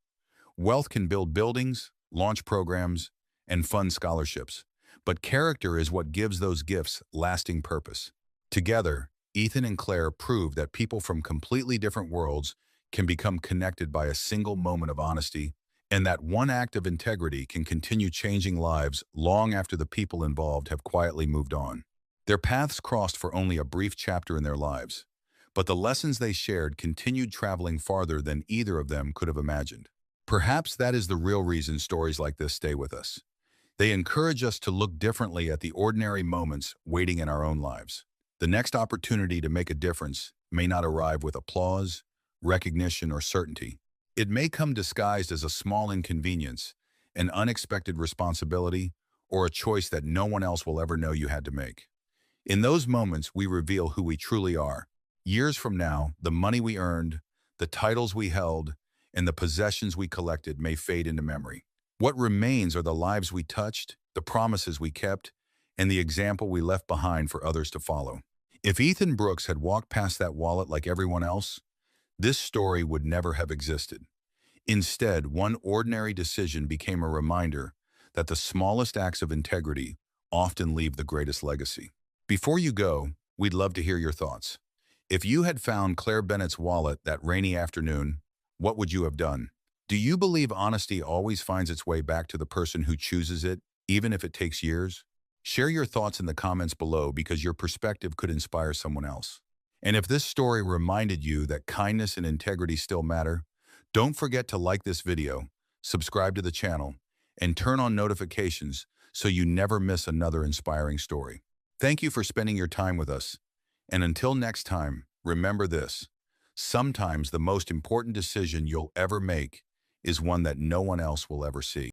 Wealth can build buildings, launch programs, and fund scholarships, but character is what gives those gifts lasting purpose. Together, Ethan and Claire proved that people from completely different worlds can become connected by a single moment of honesty, and that one act of integrity can continue changing lives long after the people involved have quietly moved on. Their paths crossed for only a brief chapter in their lives, but the lessons they shared continued traveling farther than either of them could have imagined. Perhaps that is the real reason stories like this stay with us. They encourage us to look differently at the ordinary moments waiting in our own lives. The next opportunity to make a difference may not arrive with applause, recognition, or certainty. It may come disguised as a small inconvenience, an unexpected responsibility, or a choice that no one else will ever know you had to make. In those moments, we reveal who we truly are. Years from now, the money we earned, the titles we held, and the possessions we collected may fade into memory. What remains are the lives we touched, the promises we kept, and the example we left behind for others to follow. If Ethan Brooks had walked past that wallet like everyone else, this story would never have existed. Instead, one ordinary decision became a reminder that the smallest acts of integrity often leave the greatest legacy. Before you go, we'd love to hear your thoughts. If you had found Claire Bennett's wallet that rainy afternoon, what would you have done? Do you believe honesty always finds its way back to the person who chooses it, even if it takes years? Share your thoughts in the comments below because your perspective could inspire someone else. And if this story reminded you that kindness and integrity still matter, don't forget to like this video, subscribe to the channel, and turn on notifications so you never miss another inspiring story. Thank you for spending your time with us. And until next time, remember this: sometimes the most important decision you'll ever make is one that no one else will ever see.